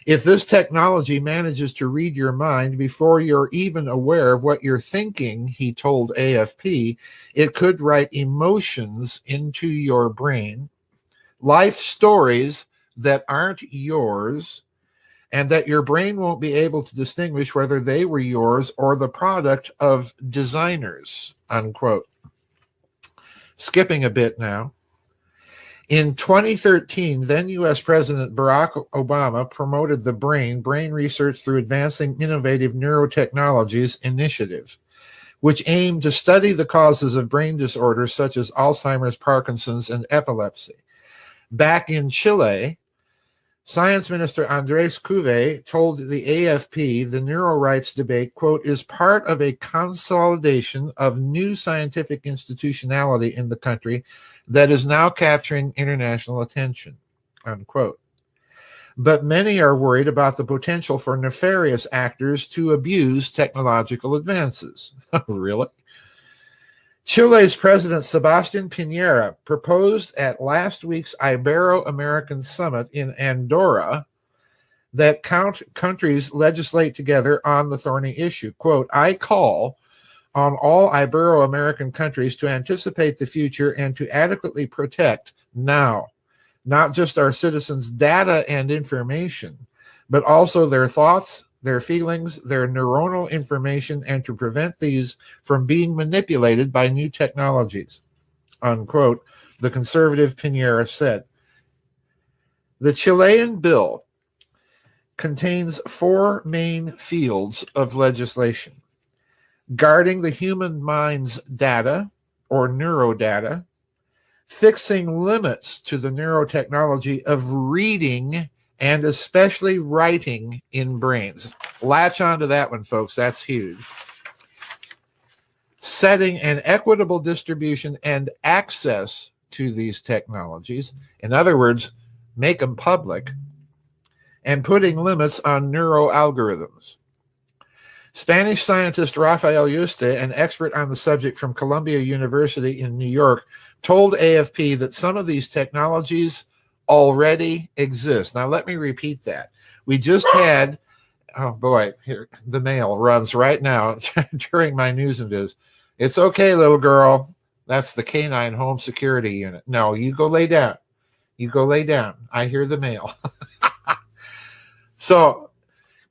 If this technology manages to read your mind before you're even aware of what you're thinking, he told AFP, it could write emotions into your brain, life stories that aren't yours, and that your brain won't be able to distinguish whether they were yours or the product of designers, unquote. Skipping a bit now. In 2013, then U.S. President Barack Obama promoted the Brain Research Through Advancing Innovative Neurotechnologies initiative, which aimed to study the causes of brain disorders such as Alzheimer's, Parkinson's, and epilepsy. Back in Chile, Science Minister Andrés Couve told the AFP the neuro rights debate, quote, is part of a consolidation of new scientific institutionality in the country that is now capturing international attention, unquote. But many are worried about the potential for nefarious actors to abuse technological advances. Really? Chile's President Sebastián Piñera proposed at last week's Ibero-American Summit in Andorra that countries legislate together on the thorny issue. Quote, I call on all Ibero-American countries to anticipate the future and to adequately protect now, not just our citizens' data and information, but also their thoughts, their feelings, their neuronal information, and to prevent these from being manipulated by new technologies, unquote, the conservative Piñera said. The Chilean bill contains four main fields of legislation: guarding the human mind's data, or neurodata, fixing limits to the neurotechnology of reading and especially writing in brains. Latch onto that one, folks. That's huge. Setting an equitable distribution and access to these technologies. In other words, make them public. And putting limits on neuroalgorithms. Spanish scientist Rafael Yuste, an expert on the subject from Columbia University in New York, told AFP that some of these technologies already exist. Now, let me repeat that. We just had, oh boy, here, the mail runs right now during my news and viz. It's okay, little girl. That's the Canine Home Security Unit. No, you go lay down. You go lay down. I hear the mail. So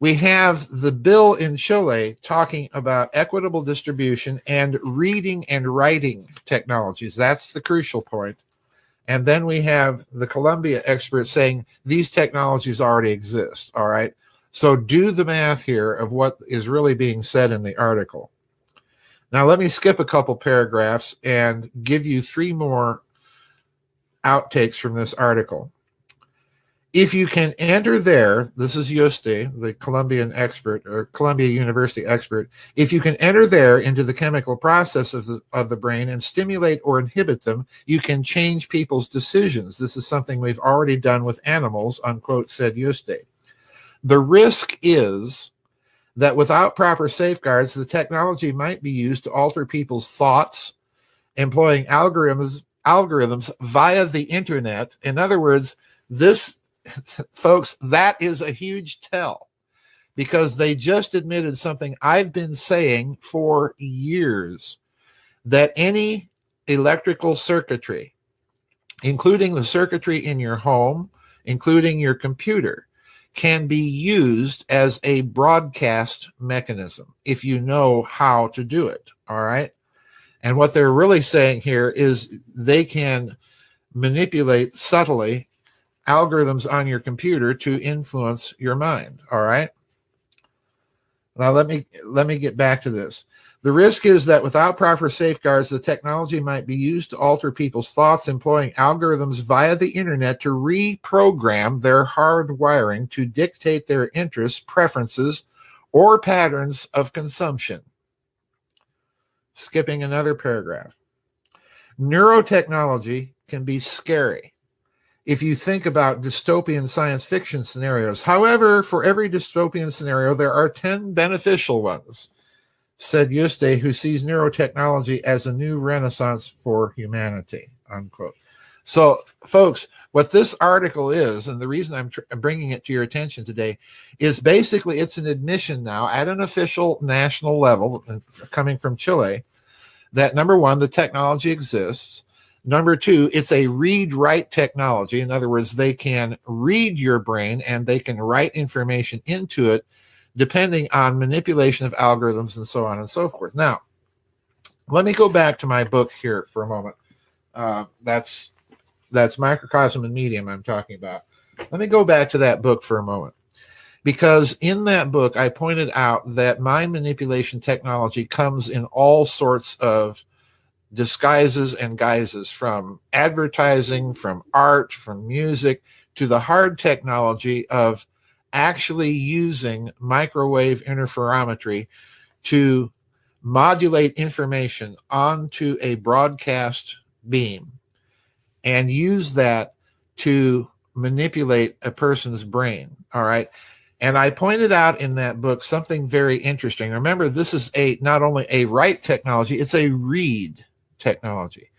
we have the bill in Chile talking about equitable distribution and reading and writing technologies. That's the crucial point. And then we have the Columbia experts saying these technologies already exist, all right? So do the math here of what is really being said in the article. Now let me skip a couple paragraphs and give you three more outtakes from this article. If you can enter there, this is Yuste, the Colombian expert, or Columbia University expert, if you can enter there into the chemical process of the brain and stimulate or inhibit them, you can change people's decisions. This is something we've already done with animals, unquote, said Yuste. The risk is that without proper safeguards, the technology might be used to alter people's thoughts, employing algorithms via the internet. In other words, this, folks, that is a huge tell, because they just admitted something I've been saying for years, that any electrical circuitry, including the circuitry in your home, including your computer, can be used as a broadcast mechanism if you know how to do it, all right? And what they're really saying here is they can manipulate subtly algorithms on your computer to influence your mind, all right? Now let me get back to this. The risk is that without proper safeguards, the technology might be used to alter people's thoughts, employing algorithms via the internet to reprogram their hard wiring to dictate their interests, preferences, or patterns of consumption. Skipping another paragraph. Neurotechnology can be scary if you think about dystopian science fiction scenarios. However, for every dystopian scenario, there are 10 beneficial ones, said Yuste, who sees neurotechnology as a new renaissance for humanity, unquote. So, folks, what this article is, and the reason I'm bringing it to your attention today, is basically it's an admission now at an official national level, coming from Chile, that number one, the technology exists. Number two, it's a read-write technology. In other words, they can read your brain and they can write information into it depending on manipulation of algorithms and so on and so forth. Now, let me go back to my book here for a moment. That's Microcosm and Medium I'm talking about. Let me go back to that book for a moment, because in that book I pointed out that mind manipulation technology comes in all sorts of disguises and guises, from advertising, from art, from music, to the hard technology of actually using microwave interferometry to modulate information onto a broadcast beam and use that to manipulate a person's brain, all right? And I pointed out in that book something very interesting. Remember, this is not only a write technology, it's a read technology.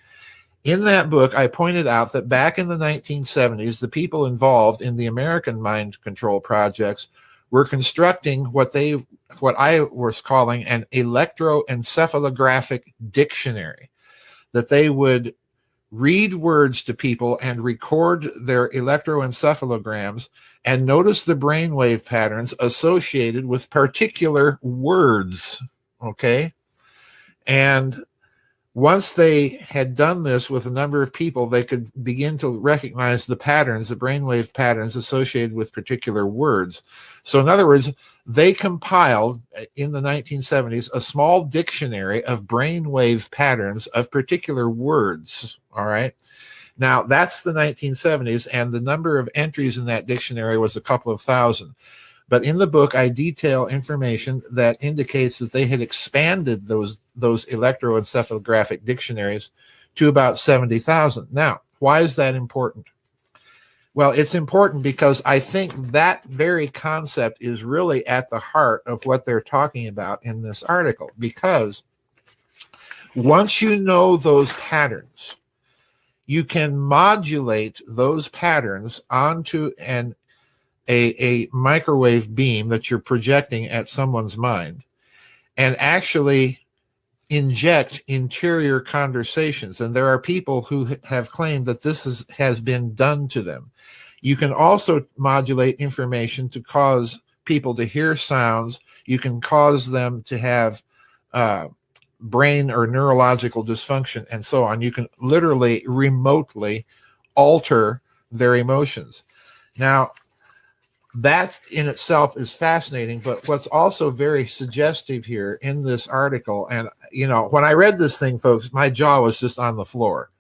In that book, I pointed out that back in the 1970s, the people involved in the American mind control projects were constructing what I was calling an electroencephalographic dictionary, that they would read words to people and record their electroencephalograms and notice the brainwave patterns associated with particular words, okay? And once they had done this with a number of people, they could begin to recognize the patterns, the brainwave patterns associated with particular words. So in other words, they compiled in the 1970s a small dictionary of brainwave patterns of particular words, all right? Now, that's the 1970s, and the number of entries in that dictionary was a couple of thousand. But in the book, I detail information that indicates that they had expanded those electroencephalographic dictionaries to about 70,000. Now, why is that important? Well, it's important because I think that very concept is really at the heart of what they're talking about in this article. Because once you know those patterns, you can modulate those patterns onto a microwave beam that you're projecting at someone's mind and actually inject interior conversations. And there are people who have claimed that this has been done to them. You can also modulate information to cause people to hear sounds. You can cause them to have brain or neurological dysfunction and so on. You can literally remotely alter their emotions. Now, that in itself is fascinating, but what's also very suggestive here in this article, and, you know, when I read this thing, folks, my jaw was just on the floor,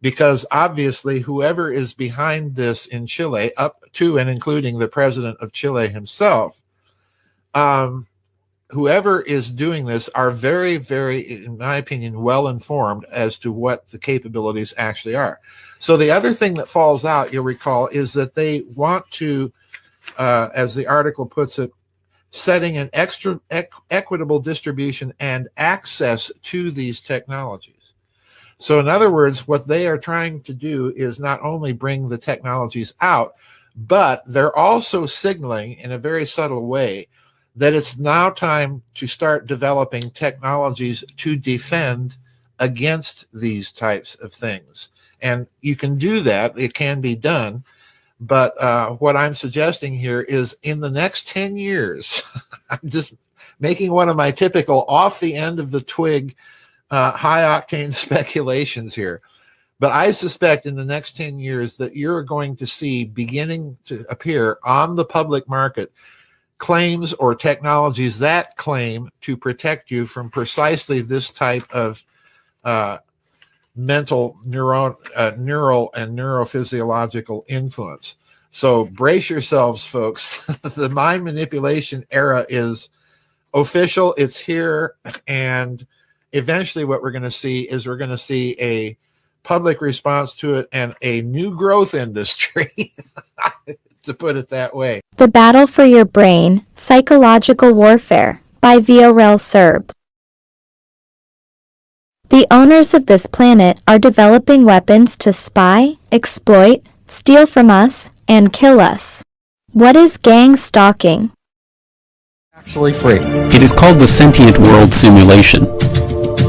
because obviously whoever is behind this in Chile, up to and including the president of Chile himself, whoever is doing this are very, very, in my opinion, well informed as to what the capabilities actually are. So the other thing that falls out, you'll recall, is that they want to, as the article puts it, setting an extra equitable distribution and access to these technologies. So in other words, what they are trying to do is not only bring the technologies out, but they're also signaling in a very subtle way that it's now time to start developing technologies to defend against these types of things. And you can do that, it can be done, but what I'm suggesting here is in the next 10 years, I'm just making one of my typical off the end of the twig, high-octane speculations here. But I suspect in the next 10 years that you're going to see beginning to appear on the public market claims or technologies that claim to protect you from precisely this type of neural and neurophysiological influence. So brace yourselves, folks. The mind manipulation era is official. It's here. And eventually what we're going to see is we're going to see a public response to it and a new growth industry, to put it that way. The Battle for Your Brain, Psychological Warfare, by Viorel Serb. The owners of this planet are developing weapons to spy, exploit, steal from us, and kill us. What is Gangstalking? Actually free. It is called the Sentient World Simulation.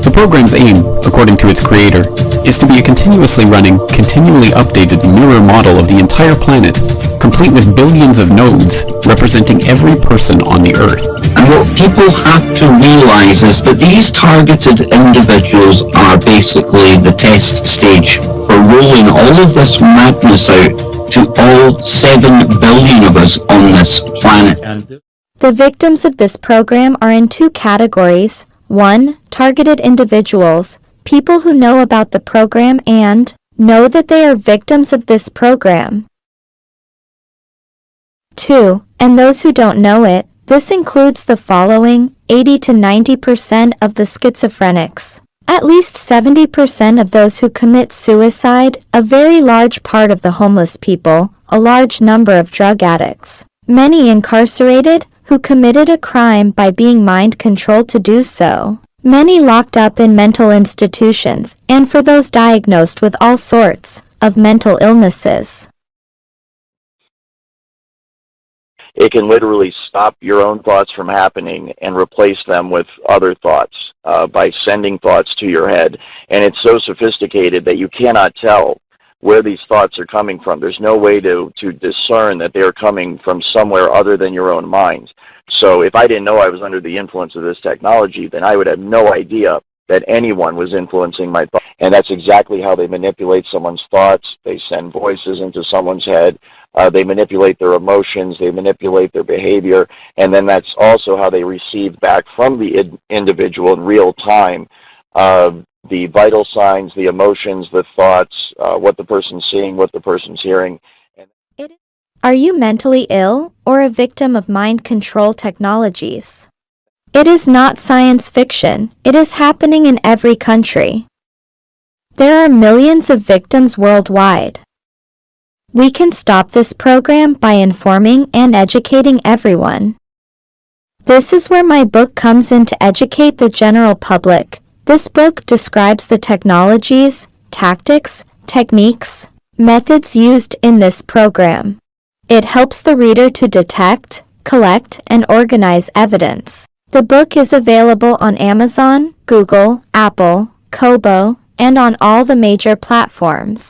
The program's aim, according to its creator, is to be a continuously running, continually updated mirror model of the entire planet, complete with billions of nodes representing every person on the Earth. And what people have to realize is that these targeted individuals are basically the test stage for rolling all of this madness out to all 7 billion of us on this planet. The victims of this program are in 2 categories. 1. Targeted individuals, people who know about the program and know that they are victims of this program. 2. And those who don't know it. This includes the following: 80 to 90% of the schizophrenics, at least 70% of those who commit suicide, a very large part of the homeless people, a large number of drug addicts, many incarcerated who committed a crime by being mind-controlled to do so, many locked up in mental institutions, and for those diagnosed with all sorts of mental illnesses. It can literally stop your own thoughts from happening and replace them with other thoughts by sending thoughts to your head. And it's so sophisticated that you cannot tell where these thoughts are coming from. There's no way to discern that they're coming from somewhere other than your own mind. So if I didn't know I was under the influence of this technology, then I would have no idea that anyone was influencing my thoughts. And that's exactly how they manipulate someone's thoughts. They send voices into someone's head. They manipulate their emotions. They manipulate their behavior. And then that's also how they receive back from the individual in real time the vital signs, the emotions, the thoughts, what the person's seeing, what the person's hearing. Are you mentally ill or a victim of mind control technologies? It is not science fiction. It is happening in every country. There are millions of victims worldwide. We can stop this program by informing and educating everyone. This is where my book comes in to educate the general public. This book describes the technologies, tactics, techniques, methods used in this program. It helps the reader to detect, collect, and organize evidence. The book is available on Amazon, Google, Apple, Kobo, and on all the major platforms.